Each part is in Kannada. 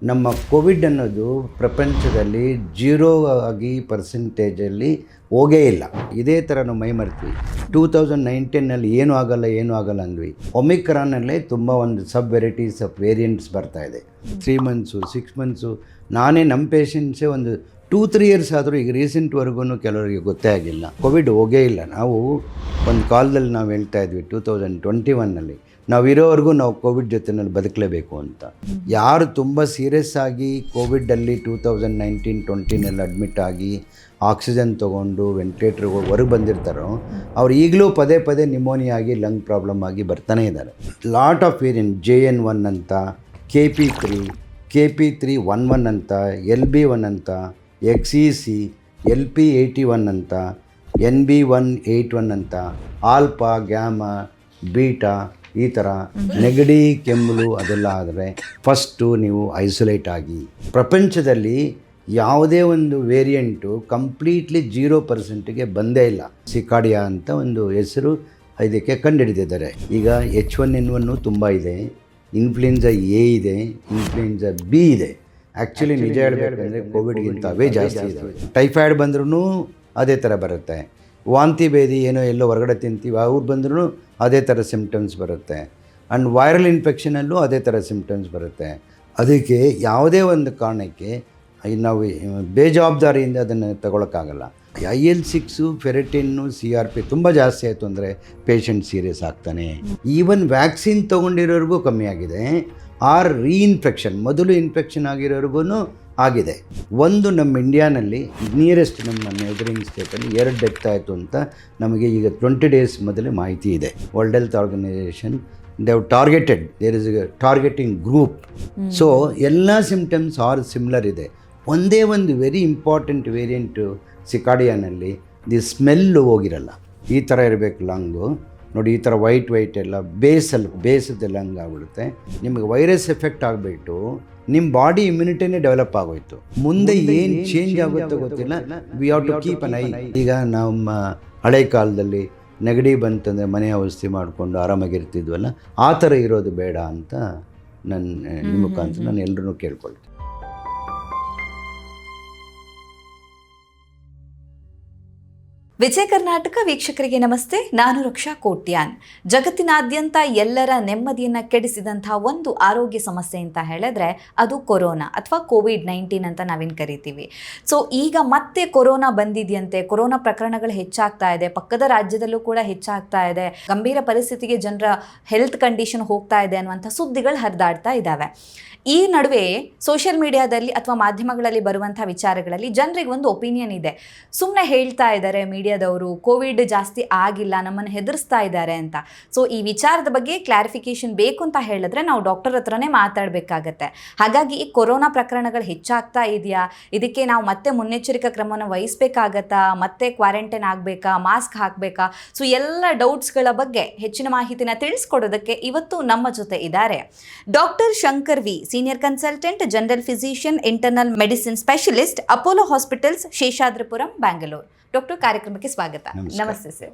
ನಮ್ಮ ಕೋವಿಡ್ ಅನ್ನೋದು ಪ್ರಪಂಚದಲ್ಲಿ ಜೀರೋ ಆಗಿ ಪರ್ಸೆಂಟೇಜಲ್ಲಿ ಹೋಗೇ ಇಲ್ಲ. ಇದೇ ಥರ ನಾವು ಮೈಮರ್ತೀವಿ. 2019ನಲ್ಲಿ ಏನೂ ಆಗಲ್ಲ ಅಂದ್ವಿ. ಒಮಿಕ್ರಾನಲ್ಲೇ ತುಂಬ ಒಂದು ಸಬ್ ವೆರೈಟೀಸ್ ಆಫ್ ವೇರಿಯಂಟ್ಸ್ ಬರ್ತಾ ಇದೆ. 3 ಮಂತ್ಸು 6 ಮಂತ್ಸು ನಾನೇ ನಮ್ಮ ಪೇಷಂಟ್ಸೇ ಒಂದು 2-3 ಇಯರ್ಸ್ ಆದರೂ ಈಗ ರೀಸೆಂಟ್ವರೆಗೂ ಕೆಲವರಿಗೆ ಗೊತ್ತೇ ಆಗಿಲ್ಲ. ಕೋವಿಡ್ ಹೋಗೇ ಇಲ್ಲ. ನಾವು ಒಂದು ಕಾಲದಲ್ಲಿ ನಾವು ಹೇಳ್ತಾ ಇದ್ವಿ 2021ನಲ್ಲಿ ನಾವಿರೋವರೆಗೂ ನಾವು ಕೋವಿಡ್ ಜೊತೆನಲ್ಲಿ ಬದುಕಲೇಬೇಕು ಅಂತ. ಯಾರು ತುಂಬ ಸೀರಿಯಸ್ ಆಗಿ ಕೋವಿಡಲ್ಲಿ 2019-20ನಲ್ಲಿ ಅಡ್ಮಿಟ್ ಆಗಿ ಆಕ್ಸಿಜನ್ ತೊಗೊಂಡು ವೆಂಟಿಲೇಟ್ರಿಗೆ ಹೊರಗೆ ಬಂದಿರ್ತಾರೋ ಅವ್ರು ಈಗಲೂ ಪದೇ ನಿಮೋನಿಯಾ ಆಗಿ ಲಂಗ್ ಪ್ರಾಬ್ಲಮ್ ಆಗಿ ಬರ್ತಾನೆ ಇದ್ದಾರೆ. ಲಾಟ್ ಆಫ್ ವೇರಿಯಂಟ್ JN1 ಅಂತ, KP311 ಅಂತ, LB1 ಅಂತ, XEC, LP81 ಅಂತ, NB181 ಅಂತ, ಆಲ್ಫಾ, ಗ್ಯಾಮಾ, ಬೀಟಾ, ಈ ಥರ ನೆಗಡಿ ಕೆಮ್ಮಲು ಅದೆಲ್ಲ ಆದರೆ ಫಸ್ಟು ನೀವು ಐಸೋಲೇಟ್ ಆಗಿ. ಪ್ರಪಂಚದಲ್ಲಿ ಯಾವುದೇ ಒಂದು ವೇರಿಯಂಟು ಕಂಪ್ಲೀಟ್ಲಿ 0%ಗೆ ಬಂದೇ ಇಲ್ಲ. ಸಿಕಾಡಿಯಾ ಅಂತ ಒಂದು ಹೆಸರು ಇದಕ್ಕೆ ಕಂಡುಹಿಡಿದಿದ್ದಾರೆ. ಈಗ H1N1 ತುಂಬ ಇದೆ, ಇನ್ಫ್ಲುಯೆನ್ಸಾ A ಇದೆ, ಇನ್ಫ್ಲುಯೆನ್ಸಾ B ಇದೆ. ಆ್ಯಕ್ಚುಲಿ ನಿಜ ಹೇಳಬೇಕಂದ್ರೆ ಕೋವಿಡ್ಗಿಂತ ಅವೇ ಜಾಸ್ತಿ ಇದ್ದಾವೆ. ಟೈಫಾಯ್ಡ್ ಬಂದ್ರೂ ಅದೇ ಥರ ಬರುತ್ತೆ. ವಾಂತಿ ಭೇದಿ ಏನೋ ಎಲ್ಲೋ ಹೊರಗಡೆ ತಿಂತೀವಿ ಅವ್ರು ಬಂದ್ರೂ ಅದೇ ಥರ ಸಿಮ್ಟಮ್ಸ್ ಬರುತ್ತೆ. ಆ್ಯಂಡ್ ವೈರಲ್ ಇನ್ಫೆಕ್ಷನಲ್ಲೂ ಅದೇ ಥರ ಸಿಮ್ಟಮ್ಸ್ ಬರುತ್ತೆ. ಅದಕ್ಕೆ ಯಾವುದೇ ಒಂದು ಕಾರಣಕ್ಕೆ ನಾವು ಬೇಜವಾಬ್ದಾರಿಯಿಂದ ಅದನ್ನು ತಗೊಳಕ್ಕಾಗಲ್ಲ. IL-6, ಫೆರಿಟಿನ್ನು, CRP ತುಂಬ ಜಾಸ್ತಿ ಆಯಿತು ಅಂದರೆ ಪೇಷಂಟ್ ಸೀರಿಯಸ್ ಆಗ್ತಾನೆ. ಈವನ್ ವ್ಯಾಕ್ಸಿನ್ ತೊಗೊಂಡಿರೋರಿಗೂ ಕಮ್ಮಿ ಆಗಿದೆ. ಆರ್ ರೀಇನ್ಫೆಕ್ಷನ್ ಮೊದಲು ಇನ್ಫೆಕ್ಷನ್ ಆಗಿರೋರಿಗೂ ಆಗಿದೆ. ಒಂದು ನಮ್ಮ ಇಂಡಿಯಾನಲ್ಲಿ ನಿಯರೆಸ್ಟ್ ನಮ್ಮ ನೇಬರಿಂಗ್ ಸ್ಟೇಟಲ್ಲಿ 2 ಡೆತ್ ಆಯಿತು ಅಂತ ನಮಗೆ ಈಗ 20 ಡೇಸ್ ಮೊದಲೇ ಮಾಹಿತಿ ಇದೆ. World Health Organization they have targeted, there is a targeting group. So ಎಲ್ಲ ಸಿಮ್ಟಮ್ಸ್ ಆರ್ ಸಿಮಿಲರ್ ಇದೆ. ಒಂದೇ ಒಂದು ವೆರಿ ಇಂಪಾರ್ಟೆಂಟ್ ವೇರಿಯಂಟು ಸಿಕಾಡಿಯಾನಲ್ಲಿ ದಿ ಸ್ಮೆಲ್ಲು ಹೋಗಿರಲ್ಲ. ಈ ಥರ ಇರಬೇಕು ಲಂಗು ನೋಡಿ, ಈ ಥರ ವೈಟ್ ಎಲ್ಲ ಬೇಸದ ಲಂಗ್ ಆಗಿಬಿಡುತ್ತೆ. ನಿಮಗೆ ವೈರಸ್ ಎಫೆಕ್ಟ್ ಆಗಿಬಿಟ್ಟು ನಿಮ್ಮ ಬಾಡಿ ಇಮ್ಯುನಿಟಿನೇ ಡೆವಲಪ್ ಆಗೋಯ್ತು. ಮುಂದೆ ಏನು ಚೇಂಜ್ ಆಗುತ್ತೋ ಗೊತ್ತಿಲ್ಲ. We have to keep an eye. ಈಗ ನಮ್ಮ ಹಳೆ ಕಾಲದಲ್ಲಿ ನೆಗಡಿ ಬಂತಂದರೆ ಮನೆ ಔಷಧಿ ಮಾಡಿಕೊಂಡು ಆರಾಮಾಗಿರ್ತಿದ್ವಲ್ಲ, ಆ ಥರ ಇರೋದು ಬೇಡ ಅಂತ ನಿಮ್ಮ ಮುಖಾಂತರ ನಾನು ಎಲ್ಲರೂ ಕೇಳ್ಕೊಳ್ತೀನಿ. ವಿಜಯ ಕರ್ನಾಟಕ ವೀಕ್ಷಕರಿಗೆ ನಮಸ್ತೆ. ನಾನು ರಕ್ಷಾ ಕೋಟ್ಯಾನ್. ಜಗತ್ತಿನಾದ್ಯಂತ ಎಲ್ಲರ ನೆಮ್ಮದಿಯನ್ನು ಕೆಡಿಸಿದಂಥ ಒಂದು ಆರೋಗ್ಯ ಸಮಸ್ಯೆ ಅಂತ ಹೇಳಿದ್ರೆ ಅದು ಕೊರೋನಾ ಅಥವಾ COVID-19 ಅಂತ ನಾವೇನು ಕರಿತೀವಿ. ಸೊ ಈಗ ಮತ್ತೆ ಕೊರೋನಾ ಬಂದಿದೆಯಂತೆ, ಕೊರೋನಾ ಪ್ರಕರಣಗಳು ಹೆಚ್ಚಾಗ್ತಾ ಇದೆ, ಪಕ್ಕದ ರಾಜ್ಯದಲ್ಲೂ ಕೂಡ ಹೆಚ್ಚಾಗ್ತಾ ಇದೆ, ಗಂಭೀರ ಪರಿಸ್ಥಿತಿಗೆ ಜನರ ಹೆಲ್ತ್ ಕಂಡೀಷನ್ ಹೋಗ್ತಾ ಇದೆ ಅನ್ನುವಂಥ ಸುದ್ದಿಗಳು ಹರಿದಾಡ್ತಾ ಇದ್ದಾವೆ. ಈ ನಡುವೆ ಸೋಷಿಯಲ್ ಮೀಡಿಯಾದಲ್ಲಿ ಅಥವಾ ಮಾಧ್ಯಮಗಳಲ್ಲಿ ಬರುವಂಥ ವಿಚಾರಗಳಲ್ಲಿ ಜನರಿಗೆ ಒಂದು ಒಪಿನಿಯನ್ ಇದೆ. ಸುಮ್ಮನೆ ಹೇಳ್ತಾ ಇದ್ದಾರೆ ಮೀಡಿಯಾದವರು, ಕೋವಿಡ್ ಜಾಸ್ತಿ ಆಗಿಲ್ಲ, ನಮ್ಮನ್ನು ಹೆದರಿಸ್ತಾ ಇದ್ದಾರೆ ಅಂತ. ಸೊ ಈ ವಿಚಾರದ ಬಗ್ಗೆ ಕ್ಲಾರಿಫಿಕೇಶನ್ ಬೇಕು ಅಂತ ಹೇಳಿದ್ರೆ ನಾವು ಡಾಕ್ಟರ್ ಹತ್ರನೇ ಮಾತಾಡಬೇಕಾಗತ್ತೆ. ಹಾಗಾಗಿ ಈ ಕೊರೋನಾ ಪ್ರಕರಣಗಳು ಹೆಚ್ಚಾಗ್ತಾ ಇದೆಯಾ, ಇದಕ್ಕೆ ನಾವು ಮತ್ತೆ ಮುನ್ನೆಚ್ಚರಿಕಾ ಕ್ರಮವನ್ನು ವಹಿಸಬೇಕಾಗತ್ತಾ, ಮತ್ತೆ ಕ್ವಾರಂಟೈನ್ ಆಗಬೇಕಾ, ಮಾಸ್ಕ್ ಹಾಕಬೇಕಾ, ಸೊ ಎಲ್ಲ ಡೌಟ್ಸ್ಗಳ ಬಗ್ಗೆ ಹೆಚ್ಚಿನ ಮಾಹಿತಿನ ತಿಳಿಸ್ಕೊಡೋದಕ್ಕೆ ಇವತ್ತು ನಮ್ಮ ಜೊತೆ ಇದ್ದಾರೆ doctor Shankar V, senior consultant, general physician, internal medicine specialist, Apollo hospitals, Seshadripuram, Bangalore. Doctor, ಕಾರ್ಯಕ್ರಮಕ್ಕೆ ಸ್ವಾಗತ. ನಮಸ್ತೆ ಸರ್.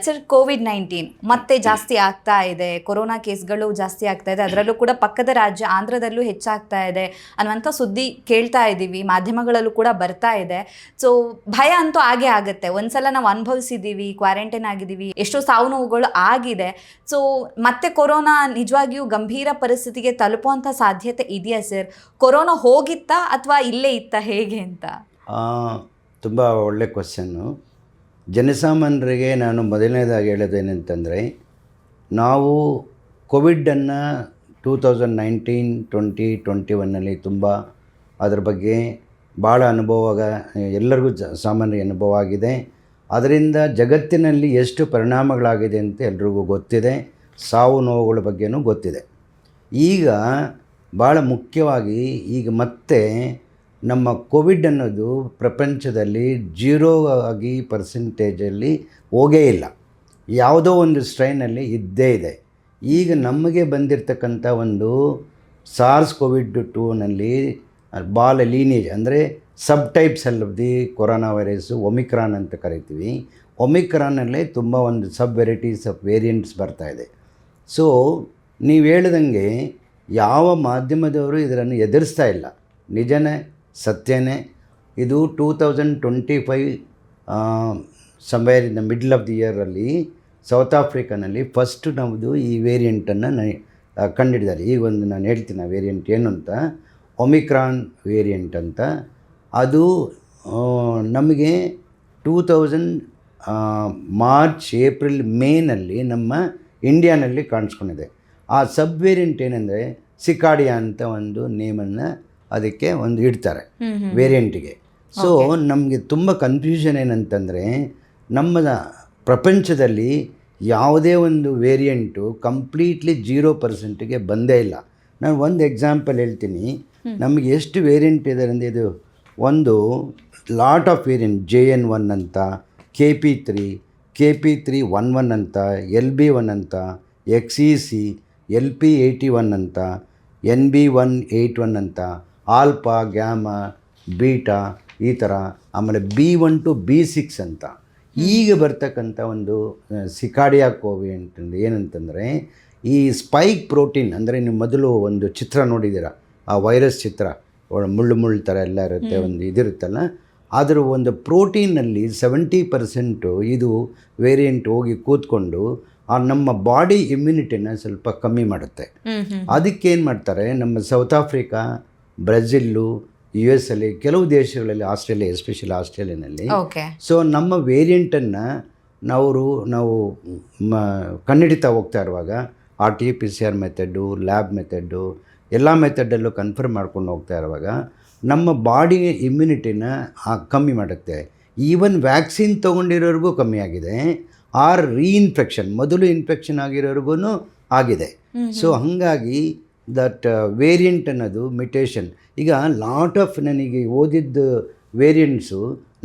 ಸರ್, COVID-19 ಮತ್ತೆ ಜಾಸ್ತಿ ಆಗ್ತಾ ಇದೆ, ಕೊರೋನಾ ಕೇಸ್ಗಳು ಜಾಸ್ತಿ ಆಗ್ತಾ ಇದೆ, ಅದರಲ್ಲೂ ಕೂಡ ಪಕ್ಕದ ರಾಜ್ಯ ಆಂಧ್ರದಲ್ಲೂ ಹೆಚ್ಚಾಗ್ತಾ ಇದೆ ಅನ್ನುವಂಥ ಸುದ್ದಿ ಕೇಳ್ತಾ ಇದ್ದೀವಿ, ಮಾಧ್ಯಮಗಳಲ್ಲೂ ಕೂಡ ಬರ್ತಾ ಇದೆ. ಸೊ ಭಯ ಅಂತೂ ಆಗೇ ಆಗುತ್ತೆ. ಒಂದ್ಸಲ ನಾವು ಅನುಭವಿಸಿದ್ದೀವಿ, ಕ್ವಾರಂಟೈನ್ ಆಗಿದ್ದೀವಿ, ಎಷ್ಟೋ ಸಾವು ನೋವುಗಳು ಆಗಿದೆ. ಸೊ ಮತ್ತೆ ಕೊರೋನಾ ನಿಜವಾಗಿಯೂ ಗಂಭೀರ ಪರಿಸ್ಥಿತಿಗೆ ತಲುಪುವಂಥ ಸಾಧ್ಯತೆ ಇದೆಯಾ ಸರ್? ಕೊರೋನಾ ಹೋಗಿತ್ತಾ ಅಥವಾ ಇಲ್ಲೇ ಇತ್ತಾ, ಹೇಗೆ ಅಂತ? ತುಂಬ ಒಳ್ಳೆ ಕ್ವಶನ್ನು. ಜನಸಾಮಾನ್ಯರಿಗೆ ನಾನು ಮೊದಲನೇದಾಗಿ ಹೇಳೋದೇನೆಂತಂದರೆ, ನಾವು ಕೋವಿಡನ್ನು 2019-2021ನಲ್ಲಿ ತುಂಬ ಅದ್ರ ಬಗ್ಗೆ ಭಾಳ ಎಲ್ಲರಿಗೂ ಸಾಮಾನ್ಯ ಅನುಭವ ಆಗಿದೆ. ಅದರಿಂದ ಜಗತ್ತಿನಲ್ಲಿ ಎಷ್ಟು ಪರಿಣಾಮಗಳಾಗಿದೆ ಅಂತ ಎಲ್ರಿಗೂ ಗೊತ್ತಿದೆ. ಸಾವು ನೋವುಗಳ ಬಗ್ಗೆನೂ ಗೊತ್ತಿದೆ. ಈಗ ಭಾಳ ಮುಖ್ಯವಾಗಿ ಈಗ ಮತ್ತೆ ನಮ್ಮ ಕೋವಿಡ್ ಅನ್ನೋದು ಪ್ರಪಂಚದಲ್ಲಿ 0 ಆಗಿ ಪರ್ಸೆಂಟೇಜಲ್ಲಿ ಹೋಗೇ ಇಲ್ಲ. ಯಾವುದೋ ಒಂದು ಸ್ಟ್ರೈನಲ್ಲಿ ಇದ್ದೇ ಇದೆ. ಈಗ ನಮಗೆ ಬಂದಿರತಕ್ಕಂಥ ಒಂದು SARS-CoV-2ನಲ್ಲಿ ಲೀನೇಜ್ ಅಂದರೆ sub types of the corona virus Omicron ಅಂತ ಕರಿತೀವಿ. ಒಮಿಕ್ರಾನಲ್ಲೇ ತುಂಬ ಒಂದು ಸಬ್ ವೆರೈಟೀಸ್ ಆಫ್ ವೇರಿಯಂಟ್ಸ್ ಬರ್ತಾಯಿದೆ. ಸೊ ನೀವು ಹೇಳ್ದಂಗೆ ಯಾವ ಮಾಧ್ಯಮದವರು ಇದನ್ನು ಎದುರಿಸ್ತಾ ಇಲ್ಲ. ನಿಜನೇ, ಸತ್ಯನೇ. ಇದು 2025 somewhere in the middle of the ಇಯರಲ್ಲಿ ಸೌತ್ ಆಫ್ರಿಕಾನಲ್ಲಿ ಫಸ್ಟ್ ನಮ್ಮದು ಈ ವೇರಿಯಂಟನ್ನು ಕಂಡುಹಿಡಿದಾರೆ. ಈಗ ಒಂದು ನಾನು ಹೇಳ್ತೀನಿ ಆ ವೇರಿಯಂಟ್ ಏನು ಅಂತ. ಒಮಿಕ್ರಾನ್ ವೇರಿಯಂಟ್ ಅಂತ. ಅದು ನಮಗೆ 2000 ಮಾರ್ಚ್, ಏಪ್ರಿಲ್, ಮೇನಲ್ಲಿ ನಮ್ಮ ಇಂಡಿಯಾನಲ್ಲಿ ಕಾಣಿಸ್ಕೊಂಡಿದೆ. ಆ ಸಬ್ ವೇರಿಯಂಟ್ ಏನಂದರೆ ಸಿಕಾಡಿಯಾ ಅಂತ ಒಂದು ನೇಮನ್ನು ಅದಕ್ಕೆ ಒಂದು ಇಡ್ತಾರೆ ವೇರಿಯಂಟಿಗೆ. ಸೊ ನಮಗೆ ತುಂಬ ಕನ್ಫ್ಯೂಷನ್ ಏನಂತಂದರೆ, ನಮ್ಮ ಪ್ರಪಂಚದಲ್ಲಿ ಯಾವುದೇ ಒಂದು ವೇರಿಯಂಟು ಕಂಪ್ಲೀಟ್ಲಿ 0% ಬಂದೇ ಇಲ್ಲ. ನಾನು ಒಂದು ಎಕ್ಸಾಂಪಲ್ ಹೇಳ್ತೀನಿ. ನಮಗೆ ಎಷ್ಟು ವೇರಿಯಂಟ್ ಇದೆ ಅಂದರೆ, ಇದು ಒಂದು ಲಾಟ್ ಆಫ್ ವೇರಿಯಂಟ್ JN1 ಅಂತ, KP3, 11 ಅಂತ, LB1 ಅಂತ, XEC, LP81 ಅಂತ, NB181 ಅಂತ, ಆಲ್ಫಾ, ಗ್ಯಾಮಾ, ಬೀಟಾ, ಈ ಥರ. ಆಮೇಲೆ B1 to B6 ಅಂತ. ಈಗ ಬರ್ತಕ್ಕಂಥ ಒಂದು ಸಿಕಾಡಿಯಾ ಕೋವಿಯಂಟ್ ಏನಂತಂದರೆ, ಈ ಸ್ಪೈಕ್ ಪ್ರೋಟೀನ್ ಅಂದರೆ, ನೀವು ಮೊದಲು ಒಂದು ಚಿತ್ರ ನೋಡಿದ್ದೀರ, ಆ ವೈರಸ್ ಚಿತ್ರ, ಮುಳ್ಳು ಥರ ಎಲ್ಲ ಇರುತ್ತೆ, ಒಂದು ಇದಿರುತ್ತಲ್ಲ, ಅದರ ಒಂದು ಪ್ರೋಟೀನಲ್ಲಿ 70% ಇದು ವೇರಿಯಂಟ್ ಹೋಗಿ ಕೂತ್ಕೊಂಡು ನಮ್ಮ ಬಾಡಿ ಇಮ್ಯುನಿಟಿನ ಸ್ವಲ್ಪ ಕಮ್ಮಿ ಮಾಡುತ್ತೆ. ಅದಕ್ಕೇನು ಮಾಡ್ತಾರೆ, ನಮ್ಮ ಸೌತ್ ಆಫ್ರಿಕಾ, ಬ್ರೆಜಿಲ್ಲು, US ಅಲ್ಲಿ, ಕೆಲವು ದೇಶಗಳಲ್ಲಿ, ಆಸ್ಟ್ರೇಲಿಯಾ, ಎಸ್ಪೆಷಲಿ ಆಸ್ಟ್ರೇಲಿಯಾನಲ್ಲಿ. ಸೊ ನಮ್ಮ ವೇರಿಯಂಟನ್ನು ನಾವು ಕಂಡುಹಿಡಿತಾ ಹೋಗ್ತಾ ಇರುವಾಗ RT-PCR ಮೆಥಡ್ಡು, ಲ್ಯಾಬ್ ಮೆಥಡ್ಡು, ಎಲ್ಲ ಮೆಥಡಲ್ಲೂ ಕನ್ಫರ್ಮ್ ಮಾಡ್ಕೊಂಡು ಹೋಗ್ತಾ ಇರುವಾಗ ನಮ್ಮ ಬಾಡಿ ಇಮ್ಯುನಿಟಿನ ಕಮ್ಮಿ ಮಾಡುತ್ತೆ. ಈವನ್ ವ್ಯಾಕ್ಸಿನ್ ತೊಗೊಂಡಿರೋರಿಗೂ ಕಮ್ಮಿ ಆಗಿದೆ, ಆರ್ ರೀಇನ್ಫೆಕ್ಷನ್, ಮೊದಲು ಇನ್ಫೆಕ್ಷನ್ ಆಗಿರೋರಿಗೂ ಆಗಿದೆ. ಸೊ ಹಾಗಾಗಿ ದಟ್ ವೇರಿಯಂಟ್ ಅನ್ನೋದು ಮ್ಯುಟೇಷನ್. ಈಗ ಲಾಟ್ ಆಫ್ ನನಗೆ ಓದಿದ್ದು ವೇರಿಯಂಟ್ಸು,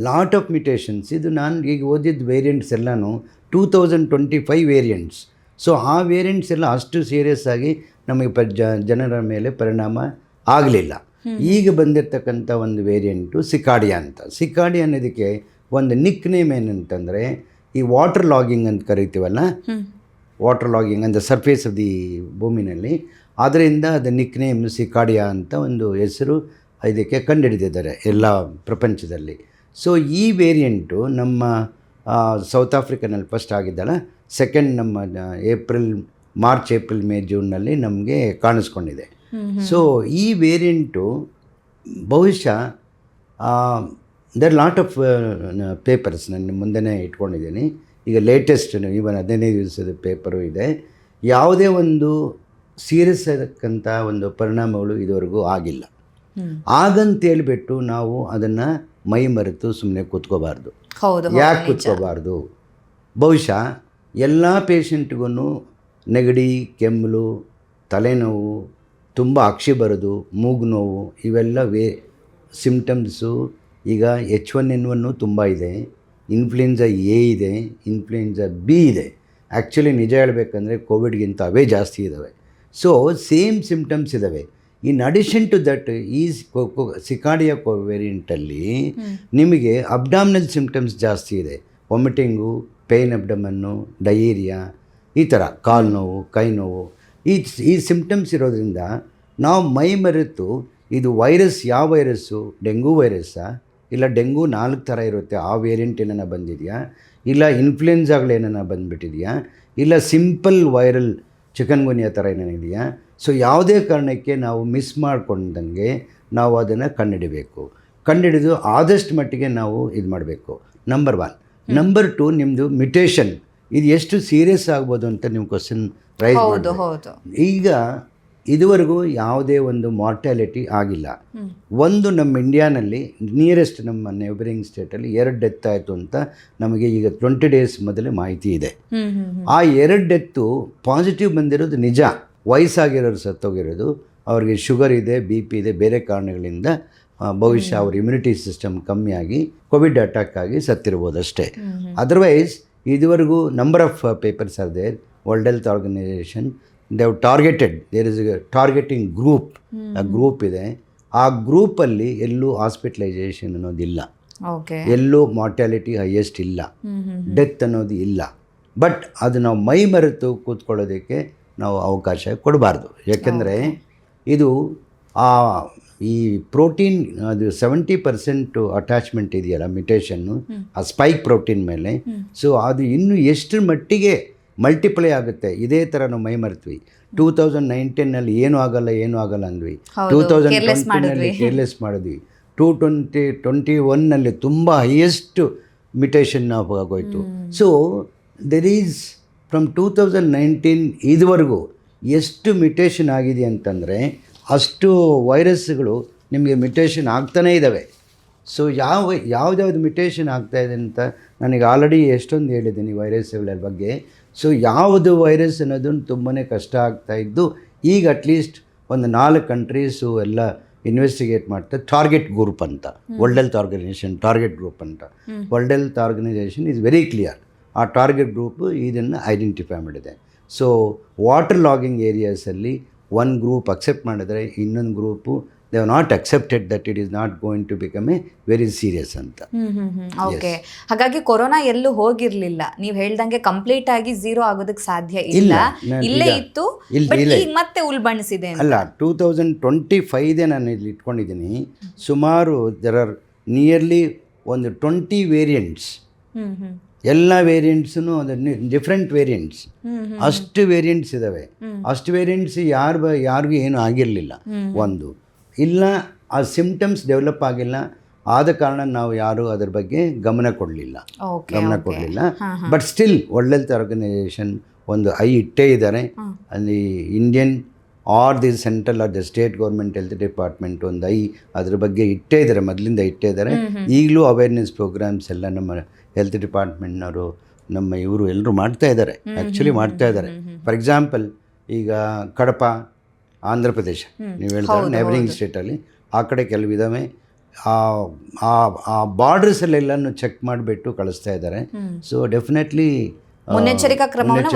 ಲಾಟ್ ಆಫ್ ಮ್ಯುಟೇಷನ್ಸ್. ಇದು ನಾನು ಈಗ ಓದಿದ್ದು ವೇರಿಯಂಟ್ಸ್ ಎಲ್ಲನೂ 2025 ವೇರಿಯಂಟ್ಸ್. ಸೊ ಆ ವೇರಿಯಂಟ್ಸ್ ಎಲ್ಲ ಅಷ್ಟು ಸೀರಿಯಸ್ ಆಗಿ ನಮಗೆ ಜನರ ಮೇಲೆ ಪರಿಣಾಮ ಆಗಲಿಲ್ಲ. ಈಗ ಬಂದಿರತಕ್ಕಂಥ ಒಂದು ವೇರಿಯಂಟು ಸಿಕಾಡಿಯಾ ಅಂತ. ಸಿಕಾಡಿಯಾ ಅನ್ನೋದಕ್ಕೆ ಒಂದು ನಿಕ್ ನೇಮ್ ಏನಂತಂದರೆ, ಈ ವಾಟರ್ ಲಾಗಿಂಗ್ ಅಂತ ಕರಿತೀವಲ್ಲ, ವಾಟರ್ ಲಾಗಿಂಗ್ ಅಂತ ಸರ್ಫೇಸ್ ಆಫ್ ದಿ ಭೂಮಿನಲ್ಲಿ, ಅದರಿಂದ ಅದು ನಿಕ್ ನೇಮ್ ಸಿಕಾಡಿಯಾ ಅಂತ ಒಂದು ಹೆಸರು ಇದಕ್ಕೆ ಕಂಡುಹಿಡಿದಿದ್ದಾರೆ ಎಲ್ಲ ಪ್ರಪಂಚದಲ್ಲಿ. ಸೊ ಈ ವೇರಿಯಂಟು ನಮ್ಮ ಸೌತ್ ಆಫ್ರಿಕಾನಲ್ಲಿ ಫಸ್ಟ್ ಆಗಿದ್ದಲ್ಲ, ಸೆಕೆಂಡ್ ನಮ್ಮ ಮಾರ್ಚ್, ಏಪ್ರಿಲ್, ಮೇ, ಜೂನ್ನಲ್ಲಿ ನಮಗೆ ಕಾಣಿಸ್ಕೊಂಡಿದೆ. ಸೊ ಈ ವೇರಿಯಂಟು ಬಹುಶಃ ದರ್ ಲಾಟ್ ಆಫ್ ಪೇಪರ್ಸ್ ನನ್ನ ಮುಂದೆನೇ ಇಟ್ಕೊಂಡಿದ್ದೀನಿ. ಈಗ ಲೇಟೆಸ್ಟ್ ಈವನ್ 15 ದಿವಸದ ಪೇಪರು ಇದೆ. ಯಾವುದೇ ಒಂದು ಸೀರಿಯಸ್ ಆಗಕ್ಕಂಥ ಒಂದು ಪರಿಣಾಮಗಳು ಇದುವರೆಗೂ ಆಗಿಲ್ಲ. ಹಾಗಂತೇಳ್ಬಿಟ್ಟು ನಾವು ಅದನ್ನು ಮೈ ಮರೆತು ಸುಮ್ಮನೆ ಕೂತ್ಕೋಬಾರ್ದು. ಯಾಕೆ ಕೂತ್ಕೋಬಾರ್ದು? ಬಹುಶಃ ಎಲ್ಲ ಪೇಷಂಟ್ಗೂ ನೆಗಡಿ, ಕೆಮ್ಮಲು, ತಲೆನೋವು, ತುಂಬ ಅಕ್ಷಿ ಬರೋದು, ಮೂಗು ನೋವು, ಇವೆಲ್ಲ ಸಿಮ್ಟಮ್ಸು. ಈಗ H1N1 ತುಂಬ ಇದೆ, ಇನ್ಫ್ಲುಯೆನ್ಸಾ A ಇದೆ, ಇನ್ಫ್ಲುಯೆನ್ಸಾ B ಇದೆ. ಆ್ಯಕ್ಚುಲಿ ನಿಜ ಹೇಳಬೇಕಂದ್ರೆ ಕೋವಿಡ್ಗಿಂತ ಅವೇ ಜಾಸ್ತಿ ಇದ್ದಾವೆ. ಸೊ ಸೇಮ್ ಸಿಮ್ಟಮ್ಸ್ ಇದ್ದಾವೆ. ಇನ್ ಅಡಿಷನ್ ಟು ದಟ್, ಈ ಸಿಕಾಡಿಯಾ ವೇರಿಯಂಟಲ್ಲಿ ನಿಮಗೆ ಅಬ್ಡಾಮಿನಲ್ ಸಿಮ್ಟಮ್ಸ್ ಜಾಸ್ತಿ ಇದೆ. ವಾಮಿಟಿಂಗು, ಪೇಯ್ನ್ ಅಬ್ಡಮನ್ನು, ಡಯೇರಿಯಾ, ಈ ಥರ ಕಾಲು ನೋವು, ಕೈ ನೋವು, ಈ ಸಿಮ್ಟಮ್ಸ್ ಇರೋದ್ರಿಂದ ನಾವು ಮೈ ಮರೆತು ಇದು ವೈರಸ್, ಯಾವ ವೈರಸ್ಸು, ಡೆಂಗೂ ವೈರಸ್ಸಾ, ಇಲ್ಲ ಡೆಂಗೂ 4 ಥರ ಇರುತ್ತೆ, ಆ ವೇರಿಯಂಟ್ ಏನಾರ ಬಂದಿದೆಯಾ, ಇಲ್ಲ ಇನ್ಫ್ಲುಯೆನ್ಸಾಗಳೇನಾರ ಬಂದುಬಿಟ್ಟಿದೆಯಾ, ಇಲ್ಲ ಸಿಂಪಲ್ ವೈರಲ್ ಚಿಕನ್ಗುನ್ಯಾ ಥರ ಏನೇನಿದೆಯಾ. ಸೊ ಯಾವುದೇ ಕಾರಣಕ್ಕೆ ನಾವು ಮಿಸ್ ಮಾಡ್ಕೊಂಡಂಗೆ ನಾವು ಅದನ್ನು ಕಂಡುಹಿಡಿದು ಆದಷ್ಟು ಮಟ್ಟಿಗೆ ನಾವು ಇದು ಮಾಡಬೇಕು. ನಂಬರ್ 1. ನಂಬರ್ 2, ನಿಮ್ಮದು ಮ್ಯುಟೇಷನ್ ಇದು ಎಷ್ಟು ಸೀರಿಯಸ್ ಆಗ್ಬೋದು ಅಂತ ನೀವು ಕ್ವಶನ್ ರೈಸ್ ಮಾಡಿ. ಈಗ ಇದುವರೆಗೂ ಯಾವುದೇ ಒಂದು ಮಾರ್ಟಾಲಿಟಿ ಆಗಿಲ್ಲ. ಒಂದು ನಮ್ಮ ಇಂಡಿಯಾನಲ್ಲಿ ನಿಯರೆಸ್ಟ್ ನಮ್ಮ ನೇಬರಿಂಗ್ ಸ್ಟೇಟಲ್ಲಿ 2 ಡೆತ್ ಆಯಿತು ಅಂತ ನಮಗೆ ಈಗ 20 ಡೇಸ್ ಮೊದಲೇ ಮಾಹಿತಿ ಇದೆ. ಆ 2 ಡೆತ್ತು ಪಾಸಿಟಿವ್ ಬಂದಿರೋದು ನಿಜ. ವಯಸ್ಸಾಗಿರೋರು ಸತ್ತೋಗಿರೋದು, ಅವ್ರಿಗೆ ಶುಗರ್ ಇದೆ, BP ಇದೆ, ಬೇರೆ ಕಾರಣಗಳಿಂದ ಬಹುಶಃ ಅವ್ರ ಇಮ್ಯುನಿಟಿ ಸಿಸ್ಟಮ್ ಕಮ್ಮಿಯಾಗಿ ಕೋವಿಡ್ ಅಟ್ಯಾಕ್ ಆಗಿ ಸತ್ತಿರ್ಬೋದಷ್ಟೇ. ಅದರ್ವೈಸ್ ಇದುವರೆಗೂ number of papers are there. World Health Organization they have targeted, there is a targeting group, ಆ ಗ್ರೂಪ್ ಇದೆ. ಆ ಗ್ರೂಪಲ್ಲಿ ಎಲ್ಲೂ ಹಾಸ್ಪಿಟಲೈಸೇಷನ್ ಅನ್ನೋದಿಲ್ಲ, ಎಲ್ಲೂ ಮಾರ್ಟಾಲಿಟಿ ಹೈಯೆಸ್ಟ್ ಇಲ್ಲ, ಡೆತ್ ಅನ್ನೋದು ಇಲ್ಲ. ಬಟ್ ಅದು ನಾವು ಮೈ ಮರೆತು ಕೂತ್ಕೊಳ್ಳೋದಕ್ಕೆ ನಾವು ಅವಕಾಶ ಕೊಡಬಾರ್ದು. ಯಾಕೆಂದರೆ ಇದು ಈ ಪ್ರೋಟೀನ್ ಅದು 70% ಅಟ್ಯಾಚ್ಮೆಂಟ್ ಇದೆಯಲ್ಲ ಮ್ಯುಟೇಷನ್ನು ಆ ಸ್ಪೈಕ್ ಪ್ರೋಟೀನ್ ಮೇಲೆ. ಸೊ ಅದು ಇನ್ನೂ ಎಷ್ಟರ ಮಟ್ಟಿಗೆ ಮಲ್ಟಿಪ್ಲೈ ಆಗುತ್ತೆ. ಇದೇ ಥರ ನಾವು ಮೈ ಮರ್ತೀವಿ. 2019 ಏನೂ ಆಗಲ್ಲ ಅಂದ್ವಿ. 2020 ಕೇರ್ಲೆಸ್ ಮಾಡಿದ್ವಿ. 2021 ತುಂಬ ಹೈಯೆಸ್ಟ್ ಮ್ಯುಟೇಷನ್ ಆಗೋಯ್ತು. ಸೊ ದೆರ್ ಈಸ್ ಫ್ರಮ್ 2019 ಇದುವರೆಗೂ ಎಷ್ಟು ಮ್ಯುಟೇಷನ್ ಆಗಿದೆ ಅಂತಂದರೆ ಅಷ್ಟು ವೈರಸ್ಗಳು ನಿಮಗೆ ಮ್ಯುಟೇಷನ್ ಆಗ್ತಾನೇ ಇದ್ದಾವೆ. ಸೊ ಯಾವ್ದಾವ್ದು ಮ್ಯುಟೇಷನ್ ಆಗ್ತಾಯಿದೆ ಅಂತ ನನಗೆ ಆಲ್ರೆಡಿ ಎಷ್ಟೊಂದು ಹೇಳಿದ್ದೀನಿ ವೈರಸ್ಗಳ ಬಗ್ಗೆ. ಸೊ ಯಾವುದು ವೈರಸ್ ಅನ್ನೋದನ್ನು ತುಂಬಾ ಕಷ್ಟ ಆಗ್ತಾಯಿದ್ದು. ಈಗ ಅಟ್ಲೀಸ್ಟ್ ಒಂದು 4 ಕಂಟ್ರೀಸು ಎಲ್ಲ ಇನ್ವೆಸ್ಟಿಗೇಟ್ ಮಾಡ್ತಾರೆ. ಟಾರ್ಗೆಟ್ ಗ್ರೂಪ್ ಅಂತ, World Health Organization target group ಅಂತ. World Health Organization is very clear. ಆ ಟಾರ್ಗೆಟ್ ಗ್ರೂಪು ಇದನ್ನು ಐಡೆಂಟಿಫೈ ಮಾಡಿದೆ. ಸೊ ವಾಟರ್ ಲಾಗಿಂಗ್ ಏರಿಯಾಸಲ್ಲಿ ಒಂದು ಗ್ರೂಪ್ ಅಕ್ಸೆಪ್ಟ್ ಮಾಡಿದರೆ ಇನ್ನೊಂದು group they have not accepted that it is not going to become a very serious ಅಂತ. ಓಕೆ, ಹಾಗಾಗಿ ಕೊರೋನಾ ಎಲ್ಲೂ ಹೋಗಿರ್ಲಿಲ್ಲ. ನೀವು ಹೇಳ್ದಂಗೆ ಕಂಪ್ಲೀಟ್ ಆಗಿ ಝೀರೋ ಆಗೋದಕ್ಕೆ ಸಾಧ್ಯ ಇಲ್ಲ, ಇಲ್ಲೇ ಇತ್ತು, ಮತ್ತೆ ಉಲ್ಬಣಿಸಿದೆ ಅಲ್ಲ. 2025 ನಾನು ಇಲ್ಲಿ ಇಟ್ಕೊಂಡಿದ್ದೀನಿ. ಸುಮಾರು ದೆರ್ ಆರ್ ನಿಯರ್ಲಿ ಒಂದು 20 ವೇರಿಯಂಟ್ಸ್. ಎಲ್ಲ ವೇರಿಯಂಟ್ಸೂ ಅದನ್ನು ಡಿಫ್ರೆಂಟ್ ವೇರಿಯಂಟ್ಸ್, ಅಷ್ಟು ವೇರಿಯಂಟ್ಸ್ ಇದ್ದಾವೆ. ಅಷ್ಟು ವೇರಿಯಂಟ್ಸ್ ಯಾರಿಗೂ ಏನೂ ಆಗಿರಲಿಲ್ಲ. ಒಂದು ಇಲ್ಲ, ಆ ಸಿಮ್ಟಮ್ಸ್ ಡೆವಲಪ್ ಆಗಿಲ್ಲ. ಆದ ಕಾರಣ ನಾವು ಯಾರೂ ಅದ್ರ ಬಗ್ಗೆ ಗಮನ ಕೊಡಲಿಲ್ಲ. But still World Health Organization ಒಂದು ಐ ಇಟ್ಟೇ ಇದ್ದಾರೆ. ಅಲ್ಲಿ Indian or the central or the state government health department ಒಂದು ಅದ್ರ ಬಗ್ಗೆ ಇಟ್ಟೇ ಇದ್ದಾರೆ, ಮೊದಲಿಂದ ಇಟ್ಟೇ ಇದ್ದಾರೆ. ಈಗಲೂ ಅವೇರ್ನೆಸ್ ಪ್ರೋಗ್ರಾಮ್ಸ್ ಎಲ್ಲ ನಮ್ಮ ಹೆಲ್ತ್ ಡಿಪಾರ್ಟ್ಮೆಂಟ್ನವರು ನಮ್ಮ ಇವರು ಎಲ್ಲರೂ ಮಾಡ್ತಾ ಇದ್ದಾರೆ, ಆ್ಯಕ್ಚುಲಿ ಮಾಡ್ತಾ ಇದ್ದಾರೆ. ಫಾರ್ ಎಕ್ಸಾಂಪಲ್ ಈಗ ಕಡಪ, ಆಂಧ್ರ ಪ್ರದೇಶ ನೀವು ಹೇಳ್ತಾರೆ ನೇಬರಿಂಗ್ ಸ್ಟೇಟಲ್ಲಿ ಆ ಕಡೆ ಕೆಲವಿದ್ದಾವೆ. ಆ ಬಾರ್ಡರ್ಸಲ್ಲೆಲ್ಲನೂ ಚೆಕ್ ಮಾಡಿಬಿಟ್ಟು ಕಳಿಸ್ತಾ ಇದ್ದಾರೆ. ಸೊ ಡೆಫಿನೆಟ್ಲಿ ಮುನ್ನೆಚ್ಚರಿಕಾ ಕ್ರಮವನ್ನು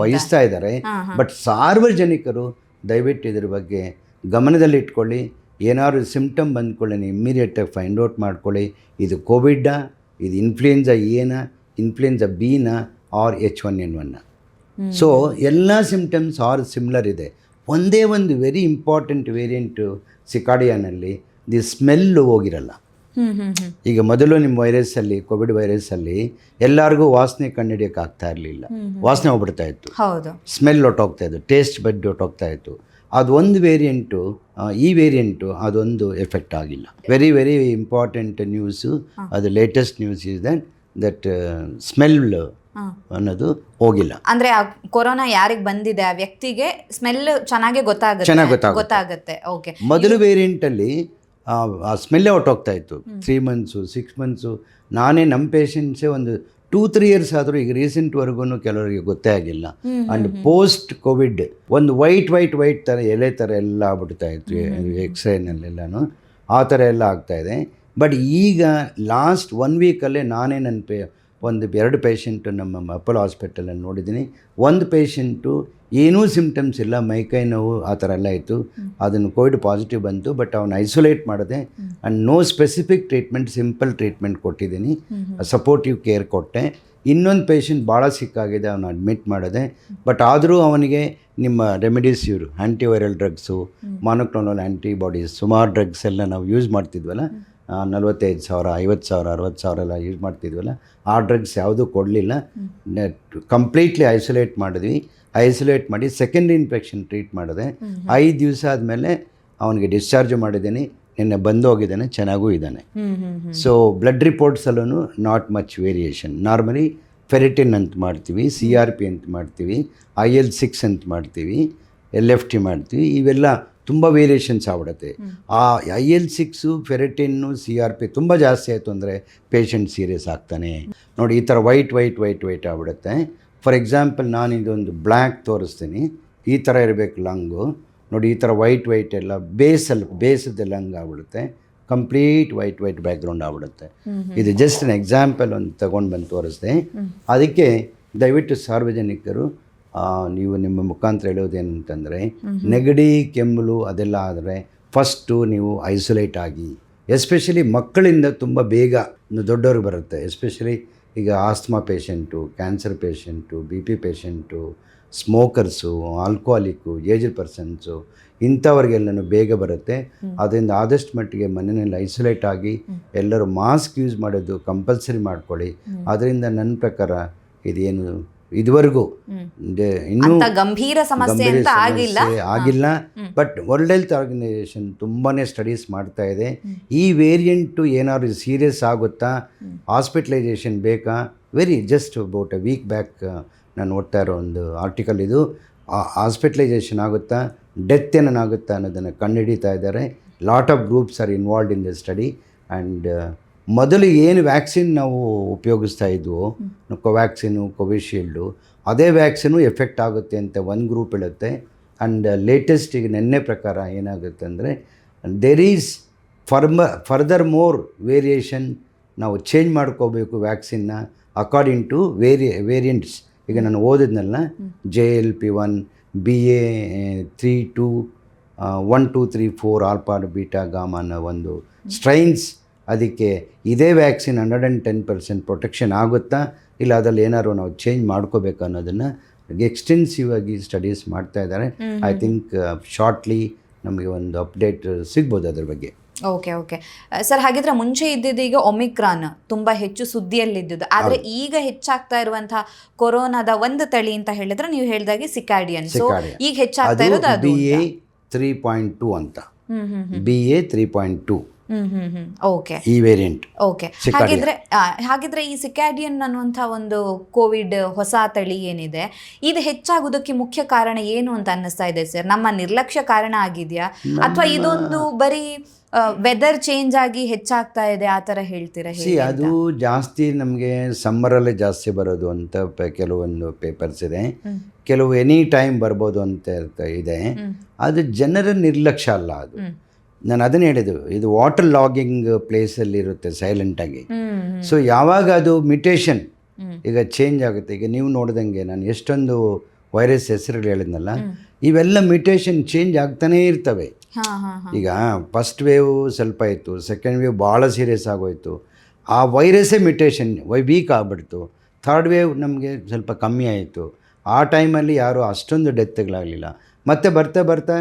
ವಹಿಸ್ತಾ ಇದ್ದಾರೆ. ಬಟ್ ಸಾರ್ವಜನಿಕರು ದಯವಿಟ್ಟು ಇದ್ರ ಬಗ್ಗೆ ಗಮನದಲ್ಲಿ ಇಟ್ಕೊಳ್ಳಿ. ಏನಾದ್ರು ಸಿಮ್ಟಮ್ ಬಂದ್ಕೊಳ್ಳಿ ಇಮ್ಮಿಡಿಯೇಟಾಗಿ ಫೈಂಡ್ ಔಟ್ ಮಾಡ್ಕೊಳ್ಳಿ. ಇದು ಕೋವಿಡ್ಡಾ, ಇದು ಇನ್ಫ್ಲೂಯೆನ್ಸಾ ಇನ್ಫ್ಲೂಯೆನ್ಸಾ ಬಿನ ಆರ್ H1N1. ಸೊ ಎಲ್ಲ ಸಿಮ್ಟಮ್ಸ್ ಆರ್ ಸಿಮ್ಲರ್ ಇದೆ. ಒಂದೇ ಒಂದು ವೆರಿ ಇಂಪಾರ್ಟೆಂಟ್ ವೇರಿಯಂಟು ಸಿಕಾಡಿಯಾನಲ್ಲಿ ದಿ ಸ್ಮೆಲ್ಲು ಹೋಗಿರಲ್ಲ. ಈಗ ಮೊದಲು ನಿಮ್ಮ ವೈರಸ್ಸಲ್ಲಿ, ಕೋವಿಡ್ ವೈರಸ್ಸಲ್ಲಿ ಎಲ್ಲರಿಗೂ ವಾಸನೆ ಕಂಡುಹಿಡಿಯೋಕೆ ಆಗ್ತಾ ಇರಲಿಲ್ಲ, ವಾಸನೆ ಹೋಗ್ಬಿಡ್ತಾ ಇತ್ತು, ಸ್ಮೆಲ್ ಹೊಟ್ಟೋಗ್ತಾ ಇತ್ತು, ಟೇಸ್ಟ್ ಬಡ್ ಹೊಟ್ಟೋಗ್ತಾ ಇತ್ತು. ಅದು ಒಂದು ವೇರಿಯಂಟು, ಈ ವೇರಿಯಂಟು ಅದೊಂದು ಎಫೆಕ್ಟ್ ಆಗಿಲ್ಲ. Very very important news. ಅದು latest news is that smell ಅನ್ನೋದು ಹೋಗಿಲ್ಲ. ಅಂದ್ರೆ ಕೊರೋನಾ ಯಾರಿಗೆ ಬಂದಿದೆ ಆ ವ್ಯಕ್ತಿಗೆ ಸ್ಮೆಲ್ ಚೆನ್ನಾಗಿ ಗೊತ್ತಾಗುತ್ತೆ. ಓಕೆ, ಮೊದಲು ವೇರಿಯಂಟಲ್ಲಿ ಆ ಸ್ಮೆಲ್ಲೇ ಹೊಟ್ಟೋಗ್ತಾ ಇತ್ತು. 3 months 6 months. ನಾನೇ ನಮ್ಮ ಪೇಷಂಟ್ಸೇ ಒಂದು 2-3 years ಆದರೂ ಈಗ ರೀಸೆಂಟ್ವರೆಗೂ ಕೆಲವರಿಗೆ ಗೊತ್ತೇ ಆಗಿಲ್ಲ. ಆ್ಯಂಡ್ ಪೋಸ್ಟ್ ಕೋವಿಡ್ ಒಂದು ವೈಟ್ ಥರ ಎಲೆ ಥರ ಎಲ್ಲ ಆಗ್ಬಿಡ್ತಾ ಇತ್ತು ಎಕ್ಸ್ರೇನಲ್ಲೆಲ್ಲನೂ, ಆ ಥರ ಎಲ್ಲ ಆಗ್ತಾಯಿದೆ. ಬಟ್ ಈಗ ಲಾಸ್ಟ್ 1 weekಲ್ಲೇ ನಾನೇ ನನ್ನ 2 ಪೇಷಂಟು ನಮ್ಮ ಅಪೋಲೋ ಹಾಸ್ಪಿಟಲಲ್ಲಿ ನೋಡಿದ್ದೀನಿ. ಒಂದು ಪೇಷಂಟು ಏನೂ ಸಿಮ್ಟಮ್ಸ್ ಇಲ್ಲ, ಮೈಕೈ ನೋವು ಆ ಥರ ಎಲ್ಲ ಇತ್ತು, ಅದನ್ನು ಕೋವಿಡ್ ಪಾಸಿಟಿವ್ ಬಂತು. ಬಟ್ ಅವನು ಐಸೋಲೇಟ್ ಮಾಡಿದೆ and no specific treatment, simple treatment ಕೊಟ್ಟಿದ್ದೀನಿ, ಸಪೋರ್ಟಿವ್ ಕೇರ್ ಕೊಟ್ಟೆ. ಇನ್ನೊಂದು ಪೇಷಂಟ್ ಭಾಳ ಸಿಕ್ಕಾಗಿದೆ, ಅವನು ಅಡ್ಮಿಟ್ ಮಾಡಿದೆ. ಬಟ್ ಆದರೂ ಅವನಿಗೆ ನಿಮ್ಮ ರೆಮಿಡೀಸ್ ಇವರು ಆ್ಯಂಟಿವೈರಲ್ ಡ್ರಗ್ಸು, ಮಾನೋಕ್ಲೋನಲ್ ಆ್ಯಂಟಿಬಾಡೀಸ್, ಸುಮಾರು ಡ್ರಗ್ಸ್ ಎಲ್ಲ ನಾವು ಯೂಸ್ ಮಾಡ್ತಿದ್ವಲ್ಲ, 45,000 50,000 60,000 ಎಲ್ಲ ಯೂಸ್ ಮಾಡ್ತಿದ್ವಲ್ಲ, ಆ ಡ್ರಗ್ಸ್ ಯಾವುದೂ ಕೊಡಲಿಲ್ಲ. ಕಂಪ್ಲೀಟ್ಲಿ ಐಸೋಲೇಟ್ ಮಾಡಿದ್ವಿ. ಐಸೋಲೇಟ್ ಮಾಡಿ ಸೆಕೆಂಡ್ರಿ ಇನ್ಫೆಕ್ಷನ್ ಟ್ರೀಟ್ ಮಾಡಿದೆ. 5 ದಿವಸ ಆದಮೇಲೆ ಅವನಿಗೆ ಡಿಸ್ಚಾರ್ಜ್ ಮಾಡಿದ್ದೀನಿ. ನಿನ್ನೆ ಬಂದು ಹೋಗಿದ್ದಾನೆ, ಚೆನ್ನಾಗೂ ಇದ್ದಾನೆ. ಸೊ ಬ್ಲಡ್ ರಿಪೋರ್ಟ್ಸಲ್ಲೂ not much variation. Normally ferritin ಅಂತ ಮಾಡ್ತೀವಿ, CRP ಅಂತ ಮಾಡ್ತೀವಿ, IL-6 ಅಂತ ಮಾಡ್ತೀವಿ, LFT ಮಾಡ್ತೀವಿ. ಇವೆಲ್ಲ ತುಂಬ ವೇರಿಯೇಷನ್ಸ್ ಆಗ್ಬಿಡುತ್ತೆ. ಆ IL-6 ಫೆರಿಟಿನ್ನು CRP ತುಂಬ ಜಾಸ್ತಿ ಆಯಿತು ಅಂದರೆ ಪೇಷಂಟ್ ಸೀರಿಯಸ್ ಆಗ್ತಾನೆ. ನೋಡಿ, ಈ ಥರ ವೈಟ್ ಆಗ್ಬಿಡುತ್ತೆ. ಫಾರ್ ಎಕ್ಸಾಂಪಲ್ ನಾನು ಇದೊಂದು ಬ್ಲ್ಯಾಕ್ ತೋರಿಸ್ತೀನಿ, ಈ ಥರ ಇರಬೇಕು ಲಂಗು. ನೋಡಿ, ಈ ಥರ ವೈಟ್ ಎಲ್ಲ ಬೇಸದ ಲಂಗ್ ಆಗ್ಬಿಡುತ್ತೆ, ಕಂಪ್ಲೀಟ್ ವೈಟ್ ಬ್ಯಾಕ್ಗ್ರೌಂಡ್ ಆಗ್ಬಿಡುತ್ತೆ. ಇದು ಜಸ್ಟ್ ಅನ್ ಎಕ್ಸಾಂಪಲ್ ಒಂದು ತೊಗೊಂಡು ಬಂದು ತೋರಿಸ್ದೆ. ಅದಕ್ಕೆ ದಯವಿಟ್ಟು ಸಾರ್ವಜನಿಕರು ನೀವು ನಿಮ್ಮ ಮುಖಾಂತರ ಹೇಳೋದೇನಂತಂದರೆ, ನೆಗಡಿ ಕೆಮ್ಮಲು ಅದೆಲ್ಲ ಆದರೆ ಫಸ್ಟು ನೀವು ಐಸೋಲೇಟ್ ಆಗಿ. ಎಸ್ಪೆಷಲಿ ಮಕ್ಕಳಿಂದ ತುಂಬ ಬೇಗ ದೊಡ್ಡವ್ರಿಗೆ ಬರುತ್ತೆ. ಎಸ್ಪೆಷಲಿ ಈಗ asthma patient, cancer patient, BP patient, smokers, alcoholic, aged persons, ಇಂಥವ್ರಿಗೆಲ್ಲನೂ ಬೇಗ ಬರುತ್ತೆ. ಅದರಿಂದ ಆದಷ್ಟು ಮಟ್ಟಿಗೆ ಮನೆಯಲ್ಲಿ ಐಸೋಲೇಟ್ ಆಗಿ ಎಲ್ಲರೂ ಮಾಸ್ಕ್ ಯೂಸ್ ಮಾಡೋದು ಕಂಪಲ್ಸರಿ ಮಾಡ್ಕೊಳ್ಳಿ. ಅದರಿಂದ ನನ್ನ ಪ್ರಕಾರ ಇದೇನು ಇದುವರೆಗೂ ಇನ್ನೂ ಗಂಭೀರ ಸಮಸ್ಯೆ ಆಗಿಲ್ಲ. ಬಟ್ ವರ್ಲ್ಡ್ ಹೆಲ್ತ್ ಆರ್ಗನೈಸೇಷನ್ ತುಂಬಾ ಸ್ಟಡೀಸ್ ಮಾಡ್ತಾ ಇದೆ. ಈ ವೇರಿಯಂಟು ಏನಾದ್ರು ಸೀರಿಯಸ್ ಆಗುತ್ತಾ, ಹಾಸ್ಪಿಟಲೈಸೇಷನ್ ಬೇಕಾ, just about a week back ನಾನು ಓದ್ತಾ ಇರೋ ಒಂದು ಆರ್ಟಿಕಲ್ ಇದು. ಹಾಸ್ಪಿಟಲೈಸೇಷನ್ ಆಗುತ್ತಾ, ಡೆತ್ ಏನಾಗುತ್ತಾ ಅನ್ನೋದನ್ನು ಕಂಡುಹಿಡಿತಾ ಇದ್ದಾರೆ. Lot of groups are involved in the study. And ಮೊದಲು ಏನು ವ್ಯಾಕ್ಸಿನ್ ನಾವು ಉಪಯೋಗಿಸ್ತಾ ಇದ್ವು, ಕೋವ್ಯಾಕ್ಸಿನು, ಕೋವಿಶೀಲ್ಡು, ಅದೇ ವ್ಯಾಕ್ಸಿನು ಎಫೆಕ್ಟ್ ಆಗುತ್ತೆ ಅಂತ ಒಂದು ಗ್ರೂಪ್ ಹೇಳುತ್ತೆ. ಆ್ಯಂಡ್ ಲೇಟೆಸ್ಟ್ ಈಗ ನಿನ್ನೆ ಪ್ರಕಾರ ಏನಾಗುತ್ತೆ ಅಂದರೆ there is further more variation. ನಾವು ಚೇಂಜ್ ಮಾಡ್ಕೋಬೇಕು ವ್ಯಾಕ್ಸಿನ್ನ ಅಕಾರ್ಡಿಂಗ್ ಟು ವೇರಿಯಂಟ್ಸ್. ಈಗ ನಾನು ಓದಿದ್ನಲ್ಲ, JLP1, BA.3, 2, 1, 2, 3, 4 alpha beta gamma ಅನ್ನೋ ಒಂದು ಸ್ಟ್ರೈನ್ಸ್. ಅದಕ್ಕೆ ಇದೇ ವ್ಯಾಕ್ಸಿನ್ 110% ಪ್ರೊಟೆಕ್ಷನ್ ಆಗುತ್ತಾ, ಇಲ್ಲ ಅದರಲ್ಲಿ ಏನಾದ್ರು ನಾವು ಚೇಂಜ್ ಮಾಡ್ಕೋಬೇಕು ಅನ್ನೋದನ್ನು ಎಕ್ಸ್ಟೆನ್ಸಿವ್ ಆಗಿ ಸ್ಟಡೀಸ್ ಮಾಡ್ತಾ ಇದ್ದಾರೆ. ಐ ಥಿಂಕ್ ಶಾರ್ಟ್ಲಿ ನಮಗೆ ಒಂದು ಅಪ್ಡೇಟ್ ಸಿಗ್ಬೋದು ಅದ್ರ ಬಗ್ಗೆ. ಓಕೆ ಸರ್, ಹಾಗಿದ್ರೆ ಮುಂಚೆ ಇದ್ದಿದ್ದೀಗ ಒಮಿಕ್ರಾನ್ ತುಂಬ ಹೆಚ್ಚು ಸುದ್ದಿಯಲ್ಲಿದ್ದುದು, ಆದರೆ ಈಗ ಹೆಚ್ಚಾಗ್ತಾ ಇರುವಂತಹ ಕೊರೋನಾದ ಒಂದು ತಳಿ ಅಂತ ಹೇಳಿದ್ರೆ ನೀವು ಹೇಳಿದಾಗೆ ಸಿಕಾಡಿಯನ್. ಸೊ ಈಗ ಹೆಚ್ಚಾಗ್ತಾ ಇರೋದು ಅದು BA.3.2 ಅಂತ. BA.3.2 ಓಕೆ, ಈ ವೇರಿಯಂಟ್. ಓಕೆ, ಹಾಗಿದ್ರೆ ಈ ಸಿಕಾಡಿಯನ್ ಅನ್ನುವಂಥ ಒಂದು ಕೋವಿಡ್ ಹೊಸ ತಳಿ ಏನಿದೆ, ಇದು ಹೆಚ್ಚಾಗುವುದಕ್ಕೆ ಮುಖ್ಯ ಕಾರಣ ಏನು ಅಂತ ಅನ್ನಿಸ್ತಾ ಇದೆ ಸರ್? ನಮ್ಮ ನಿರ್ಲಕ್ಷ್ಯ ಕಾರಣ ಆಗಿದೆಯಾ, ಅಥವಾ ಇದೊಂದು ಬರೀ ವೆದರ್ ಚೇಂಜ್ ಆಗಿ ಹೆಚ್ಚಾಗ್ತಾ ಇದೆ ಆ ಥರ ಹೇಳ್ತೀರಾ? ಅದು ಜಾಸ್ತಿ ನಮಗೆ ಸಮ್ಮರಲ್ಲೇ ಜಾಸ್ತಿ ಬರೋದು ಅಂತ ಕೆಲವೊಂದು ಪೇಪರ್ಸ್ ಇದೆ, ಕೆಲವು ಎನಿ ಟೈಮ್ ಬರ್ಬೋದು ಅಂತ ಇದೆ. ಅದು ಜನರ ನಿರ್ಲಕ್ಷ್ಯ ಅಲ್ಲ, ಅದು ನಾನು ಅದನ್ನು ಹೇಳಿದ್ದು. ಇದು ವಾಟರ್ ಲಾಗಿಂಗ್ ಪ್ಲೇಸಲ್ಲಿ ಇರುತ್ತೆ ಸೈಲೆಂಟಾಗಿ. ಸೊ ಯಾವಾಗ ಅದು ಮ್ಯುಟೇಷನ್ ಈಗ ಚೇಂಜ್ ಆಗುತ್ತೆ, ಈಗ ನೀವು ನೋಡ್ದಂಗೆ ನಾನು ಎಷ್ಟೊಂದು ವೈರಸ್ ಹೆಸರುಗಳು ಹೇಳಿದ್ನಲ್ಲ, ಇವೆಲ್ಲ ಮ್ಯುಟೇಷನ್ ಚೇಂಜ್ ಆಗ್ತಾನೇ ಇರ್ತವೆ. ಈಗ ಫಸ್ಟ್ ವೇವ್ ಸ್ವಲ್ಪ ಇತ್ತು, ಸೆಕೆಂಡ್ ವೇವ್ ಭಾಳ ಸೀರಿಯಸ್ ಆಗೋಯ್ತು, ಆ ವೈರಸ್ಸೇ ಮ್ಯುಟೇಷನ್ ವೀಕ್ ಆಗಿಬಿಡ್ತು. ಥರ್ಡ್ ವೇವ್ ನಮಗೆ ಸ್ವಲ್ಪ ಕಮ್ಮಿ ಆಯಿತು, ಆ ಟೈಮಲ್ಲಿ ಯಾರೂ ಅಷ್ಟೊಂದು ಡೆತ್ಗಳಾಗಲಿಲ್ಲ. ಮತ್ತು ಬರ್ತಾ ಬರ್ತಾ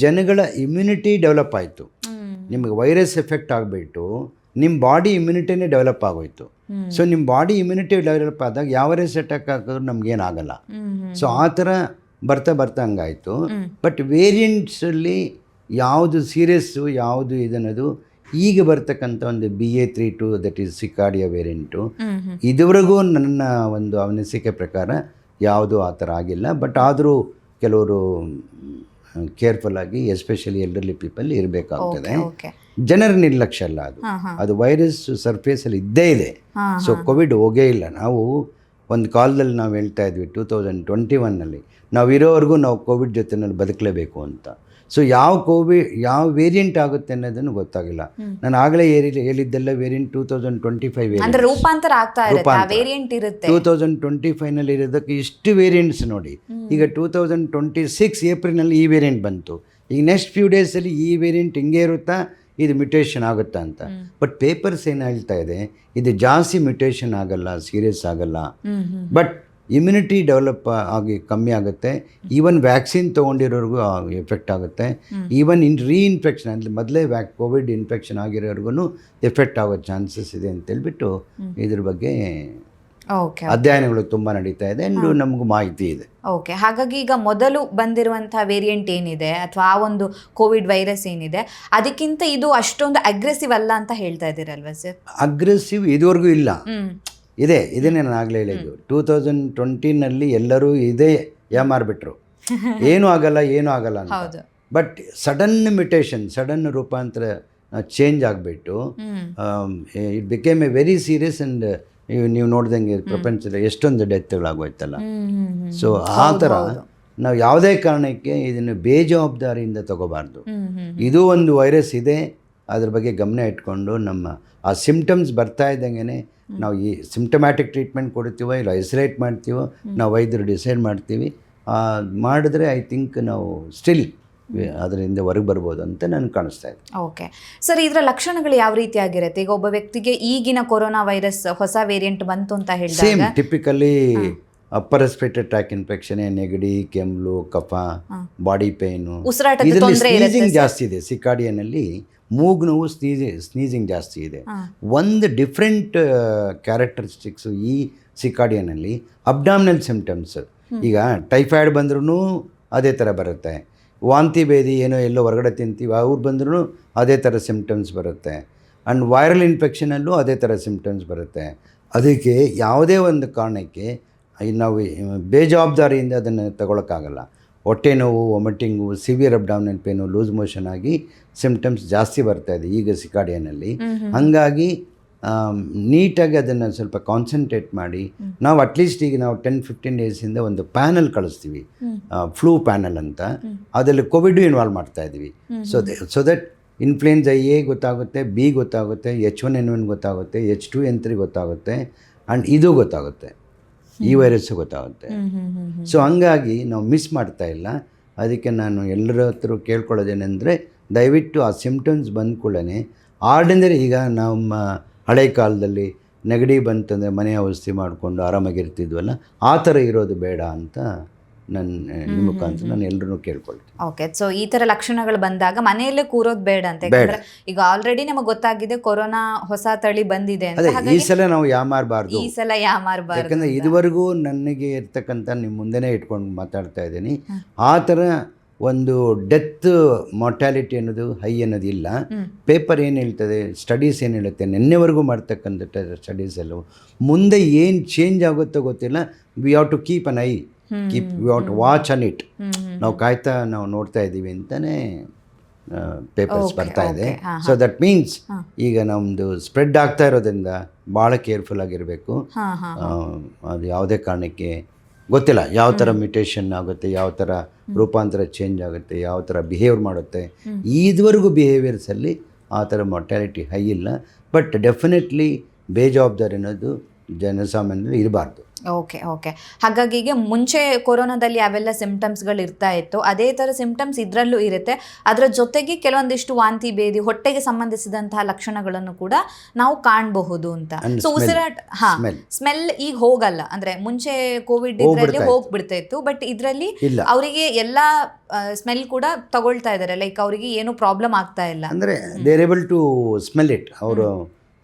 ಜನಗಳ ಇಮ್ಯುನಿಟಿ ಡೆವಲಪ್ ಆಯಿತು. ನಿಮಗೆ ವೈರಸ್ ಎಫೆಕ್ಟ್ ಆಗಿಬಿಟ್ಟು ನಿಮ್ಮ ಬಾಡಿ ಇಮ್ಯುನಿಟಿನೇ ಡೆವಲಪ್ ಆಗೋಯ್ತು. ಸೊ ನಿಮ್ಮ ಬಾಡಿ ಇಮ್ಯುನಿಟಿ ಡೆವಲಪ್ ಆದಾಗ ಯಾವ ವೈರಸ್ ಅಟ್ಯಾಕ್ ಹಾಕಿದ್ರು ನಮಗೇನಾಗಲ್ಲ. ಸೊ ಆ ಥರ ಬರ್ತಾ ಹಂಗಾಯಿತು. ಬಟ್ ವೇರಿಯಂಟ್ಸಲ್ಲಿ ಯಾವುದು ಸೀರಿಯಸ್ಸು ಯಾವುದು ಇದನ್ನೋದು ಈಗ ಬರ್ತಕ್ಕಂಥ ಒಂದು BA.3.2 ದಟ್ ಈಸ್ ಸಿಕಾಡಿಯಾ ವೇರಿಯಂಟು, ಇದುವರೆಗೂ ನನ್ನ ಒಂದು ಅನಿಸಿಕೆ ಪ್ರಕಾರ ಯಾವುದೂ ಆ ಥರ ಆಗಿಲ್ಲ. ಬಟ್ ಆದರೂ ಕೆಲವರು ಕೇರ್ಫುಲ್ ಆಗಿ ಎಸ್ಪೆಷಲಿ ಎಲ್ಡರ್ಲಿ ಪೀಪಲ್ ಇರಬೇಕಾಗ್ತದೆ. ಜನರ ನಿರ್ಲಕ್ಷ್ಯ ಅಲ್ಲ, ಅದು ವೈರಸ್ ಸರ್ಫೇಸಲ್ಲಿ ಇದ್ದೇ ಇದೆ. ಸೊ ಕೋವಿಡ್ ಹೋಗೇ ಇಲ್ಲ. ನಾವು ಒಂದು ಕಾಲದಲ್ಲಿ ನಾವು ಹೇಳ್ತಾ ಇದ್ವಿ 2021ನಲ್ಲಿ ನಾವು ಇರೋವರೆಗೂ ನಾವು ಕೋವಿಡ್ ಜೊತೆನಲ್ಲಿ ಬದುಕಲೇಬೇಕು ಅಂತ. ಸೊ ಯಾವ ವೇರಿಯಂಟ್ ಆಗುತ್ತೆ ಅನ್ನೋದನ್ನು ಗೊತ್ತಾಗಿಲ್ಲ. ನಾನು ಆಗಲೇ ಹೇಳಿದ್ದೆಲ್ಲ ವೇರಿಯಂಟ್ 2025 ರೂಪಾಂತರ ಆಗ್ತಾ ಇರುತ್ತೆ, 2025ನಲ್ಲಿ ಇರೋದಕ್ಕೆ ಇಷ್ಟು ವೇರಿಯಂಟ್ಸ್ ನೋಡಿ. ಈಗ 2026 ಏಪ್ರಿಲ್ನಲ್ಲಿ ಈ ವೇರಿಯಂಟ್ ಬಂತು. ಈಗ ನೆಕ್ಸ್ಟ್ ಫ್ಯೂ ಡೇಸಲ್ಲಿ ಈ ವೇರಿಯಂಟ್ ಹಿಂಗೆ ಇರುತ್ತಾ, ಇದು ಮ್ಯುಟೇಷನ್ ಆಗುತ್ತಾ ಅಂತ. ಬಟ್ ಪೇಪರ್ಸ್ ಏನು ಹೇಳ್ತಾ ಇದೆ, ಇದು ಜಾಸ್ತಿ ಮ್ಯುಟೇಷನ್ ಆಗಲ್ಲ, ಸೀರಿಯಸ್ ಆಗಲ್ಲ, ಬಟ್ ಇಮ್ಯುನಿಟಿ ಡೆವಲಪ್ ಆಗಿ ಕಮ್ಮಿ ಆಗುತ್ತೆ. ಈವನ್ ವ್ಯಾಕ್ಸಿನ್ ತೊಗೊಂಡಿರೋರ್ಗೂ ಎಫೆಕ್ಟ್ ಆಗುತ್ತೆ. ಈವನ್ ರೀಇನ್ಫೆಕ್ಷನ್ ಅಂದರೆ ಮೊದಲೇ ಕೋವಿಡ್ ಇನ್ಫೆಕ್ಷನ್ ಆಗಿರೋರ್ಗು ಎಫೆಕ್ಟ್ ಆಗೋ ಚಾನ್ಸಸ್ ಇದೆ ಅಂತೇಳ್ಬಿಟ್ಟು ಇದ್ರ ಬಗ್ಗೆ ಅಧ್ಯಯನಗಳು ತುಂಬ ನಡೀತಾ ಇದೆ, ಅಂಡ್ ನಮಗೂ ಮಾಹಿತಿ ಇದೆ. ಓಕೆ, ಹಾಗಾಗಿ ಈಗ ಮೊದಲು ಬಂದಿರುವಂಥ ವೇರಿಯಂಟ್ ಏನಿದೆ ಅಥವಾ ಆ ಒಂದು ಕೋವಿಡ್ ವೈರಸ್ ಏನಿದೆ ಅದಕ್ಕಿಂತ ಇದು ಅಷ್ಟೊಂದು ಅಗ್ರೆಸಿವ್ ಅಲ್ಲ ಅಂತ ಹೇಳ್ತಾ ಇದ್ದೀರಲ್ವಾ ಸರ್? ಅಗ್ರೆಸಿವ್ ಇದುವರೆಗೂ ಇಲ್ಲ, ಇದನ್ನೇ ನಾನು ಆಗಲೇ ಹೇಳಿದ್ದು. 2020ನಲ್ಲಿ ಎಲ್ಲರೂ ಇದೇ ಯಾಮಾರ್ಬಿಟ್ರು, ಏನೂ ಆಗಲ್ಲ ಅಂತ. ಬಟ್ ಸಡನ್ ಮ್ಯುಟೇಷನ್, ಸಡನ್ ರೂಪಾಂತರ ಚೇಂಜ್ ಆಗಿಬಿಟ್ಟು it became A very serious. And ನೀವು ನೋಡ್ದಂಗೆ ಪ್ರಪಂಚದ ಎಷ್ಟೊಂದು ಡೆತ್ಗಳಾಗೋಯ್ತಲ್ಲ. ಸೊ ಆ ಥರ ನಾವು ಯಾವುದೇ ಕಾರಣಕ್ಕೆ ಇದನ್ನು ಬೇಜವಾಬ್ದಾರಿಯಿಂದ ತಗೋಬಾರ್ದು. ಇದು ಒಂದು ವೈರಸ್ ಇದೆ, ಅದ್ರ ಬಗ್ಗೆ ಗಮನ ಇಟ್ಕೊಂಡು ನಮ್ಮ ಆ ಸಿಂಪ್ಟಮ್ಸ್ ಬರ್ತಾ ಇದ್ದಂಗೆ ನಾವು ಈ ಸಿಂಪ್ಟಮ್ಯಾಟಿಕ್ ಟ್ರೀಟ್ಮೆಂಟ್ ಕೊಡ್ತೀವೋ ಇಲ್ಲ ಐಸೋಲೇಟ್ ಮಾಡ್ತೀವೋ ನಾವು ವೈದ್ಯರು ಡಿಸೈಡ್ ಮಾಡ್ತೀವಿ. ಮಾಡಿದ್ರೆ ಐ ಥಿಂಕ್ ನಾವು ಸ್ಟಿಲ್ ಅದರಿಂದ ಹೊರಗೆ ಬರ್ಬೋದು ಅಂತ ನನಗೆ ಕಾಣಿಸ್ತಾ ಇದೆ. ಓಕೆ ಸರ್, ಇದರ ಲಕ್ಷಣಗಳು ಯಾವ ರೀತಿಯಾಗಿರುತ್ತೆ? ಈಗ ಒಬ್ಬ ವ್ಯಕ್ತಿಗೆ ಈಗಿನ ಕೊರೋನಾ ವೈರಸ್ ಹೊಸ ವೇರಿಯಂಟ್ ಬಂತು ಅಂತ ಹೇಳಿದಾಗ same typically upper respiratory track infection, ನೆಗಡಿ, ಕೆಮ್ಮು, ಕಫ, ಬಾಡಿ ಪೇನು, ಉಸಿರಾಟದ ಇದರಲ್ಲಿ ತೊಂದ್ರೆ ಇರುತ್ತೆ ಸ್ನೀಸಿಂಗ್ ಜಾಸ್ತಿ ಇದೆ. ಸಿಕಾಡಿಯನಲ್ಲಿ ಮೂಗು ನೋವು, ಸ್ನೀಸಿಂಗ್ ಜಾಸ್ತಿ ಇದೆ. ಒಂದು ಡಿಫ್ರೆಂಟ್ ಕ್ಯಾರೆಕ್ಟರಿಸ್ಟಿಕ್ಸು ಈ ಸಿಕಾಡಿಯನಲ್ಲಿ ಅಬ್ಡಾಮಿನಲ್ ಸಿಮ್ಟಮ್ಸ್. ಈಗ ಟೈಫಾಯ್ಡ್ ಬಂದ್ರೂ ಅದೇ ಥರ ಬರುತ್ತೆ, ವಾಂತಿ ಭೇದಿ ಏನೋ ಎಲ್ಲೋ ಹೊರಗಡೆ ತಿಂತೀವಿ ಅವ್ರು ಬಂದ್ರೂ ಅದೇ ಥರ ಸಿಮ್ಟಮ್ಸ್ ಬರುತ್ತೆ. ಆ್ಯಂಡ್ ವೈರಲ್ ಇನ್ಫೆಕ್ಷನಲ್ಲೂ ಅದೇ ಥರ ಸಿಮ್ಟಮ್ಸ್ ಬರುತ್ತೆ. ಅದಕ್ಕೆ ಯಾವುದೇ ಒಂದು ಕಾರಣಕ್ಕೆ ನಾವು ಬೇಜವಾಬ್ದಾರಿಯಿಂದ ಅದನ್ನು ತಗೊಳಕ್ಕಾಗಲ್ಲ. ಹೊಟ್ಟೆ ನೋವು, vomiting, severe abdominal pain, loose motion ಆಗಿ ಸಿಮ್ಟಮ್ಸ್ ಜಾಸ್ತಿ ಬರ್ತಾಯಿದೆ ಈಗ ಸಿಕಾಡಿಯನಲ್ಲಿ. ಹಾಗಾಗಿ ನೀಟಾಗಿ ಅದನ್ನು ಸ್ವಲ್ಪ ಕಾನ್ಸಂಟ್ರೇಟ್ ಮಾಡಿ ನಾವು ಅಟ್ಲೀಸ್ಟ್ ಈಗ ನಾವು 10-15 ಡೇಸಿಂದ ಒಂದು ಪ್ಯಾನಲ್ ಕಳಿಸ್ತೀವಿ, ಫ್ಲೂ ಪ್ಯಾನಲ್ ಅಂತ. ಅದರಲ್ಲಿ ಕೋವಿಡ್ ಇನ್ವಾಲ್ವ್ ಮಾಡ್ತಾಯಿದ್ವಿ. ಸೊ ದಟ್ ಇನ್ಫ್ಲೂಯೆನ್ಸಾ ಎ ಗೊತ್ತಾಗುತ್ತೆ, ಬಿ ಗೊತ್ತಾಗುತ್ತೆ, H1N1 ಗೊತ್ತಾಗುತ್ತೆ, H2N3 ಗೊತ್ತಾಗುತ್ತೆ, ಆ್ಯಂಡ್ ಇದು ಗೊತ್ತಾಗುತ್ತೆ, ಈ ವೈರಸ್ಸು ಗೊತ್ತಾಗುತ್ತೆ. ಸೊ ಹಂಗಾಗಿ ನಾವು ಮಿಸ್ ಮಾಡ್ತಾ ಇಲ್ಲ. ಅದಕ್ಕೆ ನಾನು ಎಲ್ಲರ ಹತ್ರ ಕೇಳ್ಕೊಳ್ಳೋದೇನೆಂದರೆ, ದಯವಿಟ್ಟು ಆ ಸಿಮ್ಟಮ್ಸ್ ಬಂದ ಕೂಡಲೇ ಆರ್ಡಿನರಿ, ಈಗ ನಮ್ಮ ಹಳೆ ಕಾಲದಲ್ಲಿ ನೆಗಡಿ ಬಂತಂದರೆ ಮನೆ ಔಷಧಿ ಮಾಡಿಕೊಂಡು ಆರಾಮಾಗಿರ್ತಿದ್ವಲ್ಲ, ಆ ಥರ ಇರೋದು ಬೇಡ ಅಂತ ನಿಮ್ಮ ಮುಖಾಂತರ ನಾನು ಎಲ್ಲರೂ ಕೇಳ್ಕೊಳ್ತೀನಿ. ಓಕೆ, ಸೊ ಈ ಥರ ಲಕ್ಷಣಗಳು ಬಂದಾಗ ಮನೆಯಲ್ಲೇ ಕೂರೋದು ಬೇಡ ಅಂತ. ಯಾಕಂದ್ರೆ ಈಗ ಆಲ್ರೆಡಿ ನಮಗೆ ಗೊತ್ತಾಗಿದೆ ಕೊರೋನಾ ಹೊಸ ತಳಿ ಬಂದಿದೆ ಅಂತ. ಈ ಸಲ ನಾವು ಯಾಮಾರಬಾರ್ದು, ಈ ಸಲ ಯಾಮಾರಬಾರ್ದು. ಯಾಕಂದರೆ ಇದುವರೆಗೂ ನನಗೆ ಇರ್ತಕ್ಕಂಥ ನಿಮ್ಮ ಮುಂದೆನೇ ಇಟ್ಕೊಂಡು ಮಾತಾಡ್ತಾ ಇದ್ದೀನಿ, ಆ ಥರ ಒಂದು ಡೆತ್ ಮಾರ್ಟಾಲಿಟಿ ಅನ್ನೋದು ಹೈ ಅನ್ನೋದು ಇಲ್ಲ. ಪೇಪರ್ ಏನು ಹೇಳ್ತದೆ, ಸ್ಟಡೀಸ್ ಏನು ಹೇಳುತ್ತೆ, ನಿನ್ನೆವರೆಗೂ ಮಾಡ್ತಕ್ಕಂಥ ಸ್ಟಡೀಸ್ ಎಲ್ಲವೂ ಮುಂದೆ ಏನು ಚೇಂಜ್ ಆಗುತ್ತೋ ಗೊತ್ತಿಲ್ಲ. We have to keep an eye, we have to watch on it. ನಾವು ನೋಡ್ತಾ ಇದ್ದೀವಿ ಅಂತಲೇ ಪೇಪರ್ಸ್ ಬರ್ತಾ ಇದೆ. ಸೊ ದಟ್ ಮೀನ್ಸ್ ಈಗ ನಮ್ಮದು ಸ್ಪ್ರೆಡ್ ಆಗ್ತಾ ಇರೋದ್ರಿಂದ ಭಾಳ ಕೇರ್ಫುಲ್ ಆಗಿರಬೇಕು. ಅದು ಯಾವುದೇ ಕಾರಣಕ್ಕೆ ಗೊತ್ತಿಲ್ಲ ಯಾವ ಥರ ಮ್ಯೂಟೇಷನ್ ಆಗುತ್ತೆ, ಯಾವ ಥರ ರೂಪಾಂತರ ಚೇಂಜ್ ಆಗುತ್ತೆ, ಯಾವ ಥರ ಬಿಹೇವ್ ಮಾಡುತ್ತೆ. ಇದುವರೆಗೂ ಬಿಹೇವಿಯರ್ಸಲ್ಲಿ ಆ ಥರ ಮಾರ್ಟಾಲಿಟಿ ಹೈ ಇಲ್ಲ. ಬಟ್ ಡೆಫಿನೆಟ್ಲಿ ಬೇಜವಾಬ್ದಾರಿ ಅನ್ನೋದು ಜನಸಾಮಾನ್ಯರು ಇರಬಾರ್ದು. ಓಕೆ. ಹಾಗಾಗಿ ಈಗ ಮುಂಚೆ ಕೊರೋನಾದಲ್ಲಿ ಯಾವೆಲ್ಲ ಸಿಂಪ್ಟಮ್ಸ್ಗಳು ಇರ್ತಾ ಇತ್ತು, ಅದೇ ಥರ ಸಿಂಪ್ಟಮ್ಸ್ ಇದರಲ್ಲೂ ಇರುತ್ತೆ. ಅದರ ಜೊತೆಗೆ ಕೆಲವೊಂದಿಷ್ಟು ವಾಂತಿ ಭೇದಿ, ಹೊಟ್ಟೆಗೆ ಸಂಬಂಧಿಸಿದಂತಹ ಲಕ್ಷಣಗಳನ್ನು ಕೂಡ ನಾವು ಕಾಣಬಹುದು ಅಂತ. ಸೊ ಉಸಿರಾಟ, ಸ್ಮೆಲ್ ಈಗ ಹೋಗಲ್ಲ. ಅಂದ್ರೆ ಮುಂಚೆ ಕೋವಿಡ್ ಇದರಲ್ಲಿ ಹೋಗ್ಬಿಡ್ತಾ ಇತ್ತು, ಬಟ್ ಇದರಲ್ಲಿ ಅವರಿಗೆ ಎಲ್ಲ ಸ್ಮೆಲ್ ಕೂಡ ತಗೊಳ್ತಾ ಇದ್ದಾರೆ. ಲೈಕ್ ಅವರಿಗೆ ಏನು ಪ್ರಾಬ್ಲಮ್ ಆಗ್ತಾ ಇಲ್ಲ. ಅಂದರೆ they are able to smell it. ಅವರು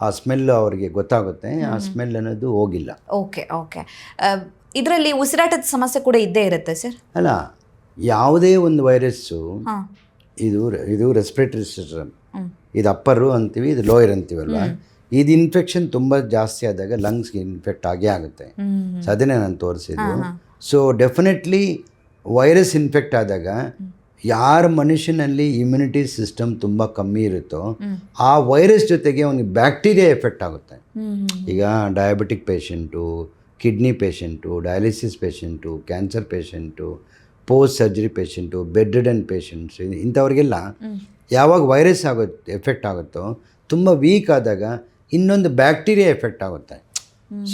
ಆ ಸ್ಮೆಲ್ ಅವರಿಗೆ ಗೊತ್ತಾಗುತ್ತೆ, ಆ ಸ್ಮೆಲ್ ಅನ್ನೋದು ಹೋಗಿಲ್ಲ. ಓಕೆ. ಇದರಲ್ಲಿ ಉಸಿರಾಟದ ಸಮಸ್ಯೆ ಕೂಡ ಇದ್ದೇ ಇರುತ್ತೆ ಸರ್? ಅಲ್ಲ, ಯಾವುದೇ ಒಂದು ವೈರಸ್ಸು ಇದು ರೆಸ್ಪಿರೇಟರಿ ಸಿಸ್ಟಮ್, ಇದು ಅಪ್ಪರು ಅಂತೀವಿ, ಇದು ಲೋಯರ್ ಅಂತೀವಲ್ವ. ಇದು ಇನ್ಫೆಕ್ಷನ್ ತುಂಬ ಜಾಸ್ತಿ ಆದಾಗ ಲಂಗ್ಸ್ಗೆ ಇನ್ಫೆಕ್ಟ್ ಆಗೇ ಆಗುತ್ತೆ. ಸೊ ಅದನ್ನೇ ನಾನು ತೋರಿಸಿದ್ದು. ಸೊ ಡೆಫಿನೆಟ್ಲಿ ವೈರಸ್ ಇನ್ಫೆಕ್ಟ್ ಆದಾಗ ಯಾರ ಮನುಷ್ಯನಲ್ಲಿ ಇಮ್ಯುನಿಟಿ ಸಿಸ್ಟಮ್ ತುಂಬ ಕಮ್ಮಿ ಇರುತ್ತೋ ಆ ವೈರಸ್ ಜೊತೆಗೆ ಅವನಿಗೆ ಬ್ಯಾಕ್ಟೀರಿಯಾ ಎಫೆಕ್ಟ್ ಆಗುತ್ತೆ. ಈಗ diabetic patient, kidney patient, dialysis patient, cancer patient, post surgery patient, bedridden patients, ಇಂಥವ್ರಿಗೆಲ್ಲ ಯಾವಾಗ ವೈರಸ್ ಎಫೆಕ್ಟ್ ಆಗುತ್ತೋ ತುಂಬ ವೀಕ್ ಆದಾಗ ಇನ್ನೊಂದು ಬ್ಯಾಕ್ಟೀರಿಯಾ ಎಫೆಕ್ಟ್ ಆಗುತ್ತೆ.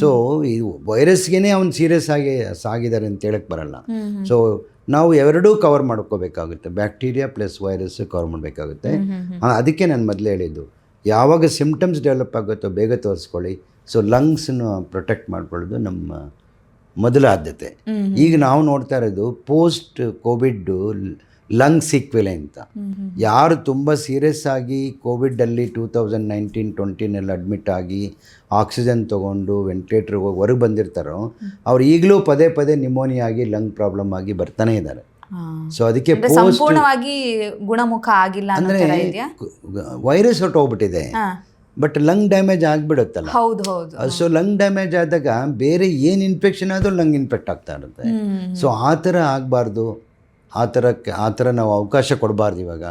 ಸೊ ಇದು ವೈರಸ್ಗೆ ಅವ್ನು ಸೀರಿಯಸ್ ಆಗಿ ಸಾಗಿದ್ದಾರೆ ಅಂತ ಹೇಳಕ್ಕೆ ಬರಲ್ಲ. ಸೊ ನಾವು ಎರಡೂ ಕವರ್ ಮಾಡ್ಕೋಬೇಕಾಗುತ್ತೆ, ಬ್ಯಾಕ್ಟೀರಿಯಾ ಪ್ಲಸ್ ವೈರಸ್ ಕವರ್ ಮಾಡಬೇಕಾಗುತ್ತೆ. ಅದಕ್ಕೆ ನಾನು ಮೊದಲೇ ಹೇಳಿದ್ದು, ಯಾವಾಗ ಸಿಮ್ಟಮ್ಸ್ ಡೆವಲಪ್ ಆಗುತ್ತೋ ಬೇಗ ತೋರಿಸ್ಕೊಳ್ಳಿ. ಸೊ ಲಂಗ್ಸನ್ನು ಪ್ರೊಟೆಕ್ಟ್ ಮಾಡ್ಕೊಳ್ಳೋದು ನಮ್ಮ ಮೊದಲ ಆದ್ಯತೆ. ಈಗ ನಾವು ನೋಡ್ತಾ ಇರೋದು ಪೋಸ್ಟ್ ಕೋವಿಡ್ ಲಂಗ್ ಸೀಕ್ವೆಲೆ ಅಂತ. ಯಾರು ತುಂಬ ಸೀರಿಯಸ್ ಆಗಿ ಕೋವಿಡಲ್ಲಿ 2019-20 ಅಡ್ಮಿಟ್ ಆಗಿ ಆಕ್ಸಿಜನ್ ತೊಗೊಂಡು ವೆಂಟಿಲೇಟರ್ಗೆ ಹೋಗಿ ಹೊರಗೆ ಬಂದಿರ್ತಾರೋ ಅವ್ರು ಈಗಲೂ ಪದೇ ನಿಮೋನಿಯಾ ಆಗಿ ಲಂಗ್ ಪ್ರಾಬ್ಲಮ್ ಆಗಿ ಬರ್ತಾನೆ ಇದ್ದಾರೆ. ಸೊ ಅದಕ್ಕೆ ಸಂಪೂರ್ಣವಾಗಿ ಗುಣಮುಖ ಆಗಿಲ್ಲ ಅಂದರೆ ವೈರಸ್ ಹೊರಟೋಗ್ಬಿಟ್ಟಿದೆ, ಬಟ್ ಲಂಗ್ ಡ್ಯಾಮೇಜ್ ಆಗಿಬಿಡುತ್ತಲ್ಲ. ಸೊ ಲಂಗ್ ಡ್ಯಾಮೇಜ್ ಆದಾಗ ಬೇರೆ ಏನು ಇನ್ಫೆಕ್ಷನ್ ಆದರೂ ಲಂಗ್ ಇನ್ಫೆಕ್ಟ್ ಆಗ್ತಾ ಇರುತ್ತೆ. ಸೊ ಆ ಥರ ಆಗಬಾರ್ದು, ಆ ಥರ ನಾವು ಅವಕಾಶ ಕೊಡಬಾರ್ದು ಇವಾಗ.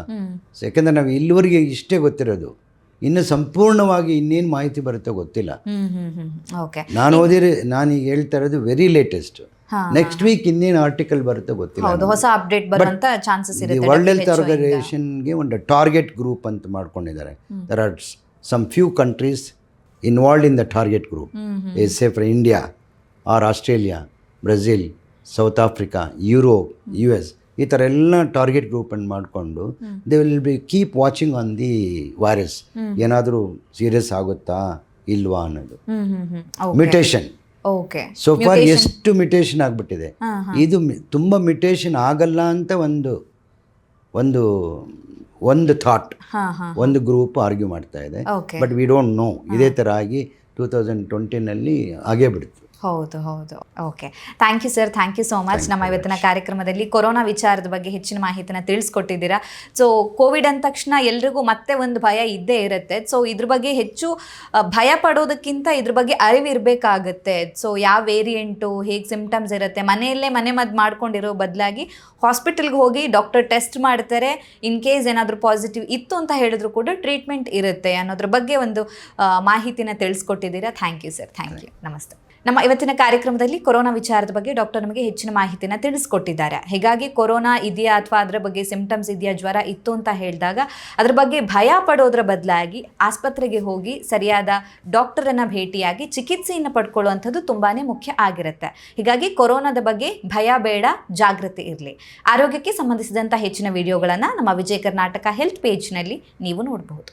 ಯಾಕೆಂದರೆ ನಾವು ಇಲ್ಲಿವರೆಗೆ ಇಷ್ಟೇ ಗೊತ್ತಿರೋದು, ಇನ್ನು ಸಂಪೂರ್ಣವಾಗಿ ಇನ್ನೇನು ಮಾಹಿತಿ ಬರುತ್ತೋ ಗೊತ್ತಿಲ್ಲ. ನಾನು ಈಗ ಹೇಳ್ತಾ ಇರೋದು ವೆರಿ ಲೇಟೆಸ್ಟ್. ನೆಕ್ಸ್ಟ್ ವೀಕ್ ಇನ್ನೇನು ಆರ್ಟಿಕಲ್ ಬರುತ್ತೋ ಗೊತ್ತಿಲ್ಲ. ಹೊಸ ಅಪ್ಡೇಟ್ ಬರುವಂತ ಚಾನ್ಸಸ್ ಇರುತ್ತೆ. ವರ್ಲ್ಡ್ ಹೆಲ್ತ್ ಆರ್ಗನೈಸೇಷನ್ಗೆ ಒಂದು ಟಾರ್ಗೆಟ್ ಗ್ರೂಪ್ ಅಂತ ಮಾಡ್ಕೊಂಡಿದ್ದಾರೆ. There are some few countries involved in the target group. Say for India or Australia, Brazil, South Africa, Europe, US, ಈ ಥರ ಎಲ್ಲ ಟಾರ್ಗೆಟ್ ಗ್ರೂಪನ್ನು ಮಾಡಿಕೊಂಡು they will be keep watching on the virus. ಏನಾದರೂ ಸೀರಿಯಸ್ ಆಗುತ್ತಾ ಇಲ್ವಾ ಅನ್ನೋದು. Mutation okay. ಸೊ ಫಾರ್ ಎಷ್ಟು ಮ್ಯುಟೇಷನ್ ಆಗಿಬಿಟ್ಟಿದೆ. ಇದು ತುಂಬ ಮ್ಯುಟೇಷನ್ ಆಗಲ್ಲ ಅಂತ ಒಂದು ಥಾಟ್, ಒಂದು ಗ್ರೂಪ್ ಆರ್ಗ್ಯೂ ಮಾಡ್ತಾ ಇದೆ. But we don't know. ಇದೇ ಥರ ಆಗಿ 2020ನಲ್ಲಿ ಆಗೇ ಬಿಡ್ತು. ಹೌದು. Okay, thank you sir, thank you so much. ನಮ್ಮ ಇವತ್ತಿನ ಕಾರ್ಯಕ್ರಮದಲ್ಲಿ ಕೊರೋನಾ ವಿಚಾರದ ಬಗ್ಗೆ ಹೆಚ್ಚಿನ ಮಾಹಿತಿನ ತಿಳಿಸ್ಕೊಟ್ಟಿದ್ದೀರಾ. ಸೊ ಕೋವಿಡ್ ಅಂದ ತಕ್ಷಣ ಎಲ್ರಿಗೂ ಮತ್ತೆ ಒಂದು ಭಯ ಇದ್ದೇ ಇರುತ್ತೆ. ಸೊ ಇದ್ರ ಬಗ್ಗೆ ಹೆಚ್ಚು ಭಯ ಪಡೋದಕ್ಕಿಂತ ಇದ್ರ ಬಗ್ಗೆ ಅರಿವು ಇರಬೇಕಾಗತ್ತೆ. ಸೊ ಯಾವ ವೇರಿಯಂಟು, ಹೇಗೆ ಸಿಮ್ಟಮ್ಸ್ ಇರುತ್ತೆ, ಮನೆಯಲ್ಲೇ ಮನೆಮದ್ದು ಮಾಡ್ಕೊಂಡಿರೋ ಬದಲಾಗಿ ಹಾಸ್ಪಿಟಲ್ಗೆ ಹೋಗಿ ಡಾಕ್ಟರ್ ಟೆಸ್ಟ್ ಮಾಡ್ತಾರೆ. ಇನ್ ಕೇಸ್ ಏನಾದರೂ ಪಾಸಿಟಿವ್ ಇತ್ತು ಅಂತ ಹೇಳಿದ್ರು ಕೂಡ ಟ್ರೀಟ್ಮೆಂಟ್ ಇರುತ್ತೆ ಅನ್ನೋದ್ರ ಬಗ್ಗೆ ಒಂದು ಮಾಹಿತಿನ ತಿಳಿಸ್ಕೊಟ್ಟಿದ್ದೀರಾ. Thank you sir, thank you. ನಮಸ್ತೆ. ನಮ್ಮ ಇವತ್ತಿನ ಕಾರ್ಯಕ್ರಮದಲ್ಲಿ ಕೊರೋನಾ ವಿಚಾರದ ಬಗ್ಗೆ ಡಾಕ್ಟರ್ ನಮಗೆ ಹೆಚ್ಚಿನ ಮಾಹಿತಿನ ತಿಳಿಸ್ಕೊಟ್ಟಿದ್ದಾರೆ. ಹೀಗಾಗಿ ಕೊರೋನಾ ಇದೆಯಾ ಅಥವಾ ಅದರ ಬಗ್ಗೆ ಸಿಂಪ್ಟಮ್ಸ್ ಇದೆಯಾ, ಜ್ವರ ಇತ್ತು ಅಂತ ಹೇಳಿದಾಗ ಅದ್ರ ಬಗ್ಗೆ ಭಯ ಪಡೋದ್ರ ಬದಲಾಗಿ ಆಸ್ಪತ್ರೆಗೆ ಹೋಗಿ ಸರಿಯಾದ ಡಾಕ್ಟರನ್ನು ಭೇಟಿಯಾಗಿ ಚಿಕಿತ್ಸೆಯನ್ನು ಪಡ್ಕೊಳ್ಳುವಂಥದ್ದು ತುಂಬಾ ಮುಖ್ಯ ಆಗಿರುತ್ತೆ. ಹೀಗಾಗಿ ಕೊರೋನಾದ ಬಗ್ಗೆ ಭಯ ಬೇಡ, ಜಾಗೃತಿ ಇರಲಿ. ಆರೋಗ್ಯಕ್ಕೆ ಸಂಬಂಧಿಸಿದಂಥ ಹೆಚ್ಚಿನ ವಿಡಿಯೋಗಳನ್ನು ನಮ್ಮ ವಿಜಯ ಕರ್ನಾಟಕ ಹೆಲ್ತ್ ಪೇಜ್ನಲ್ಲಿ ನೀವು ನೋಡಬಹುದು.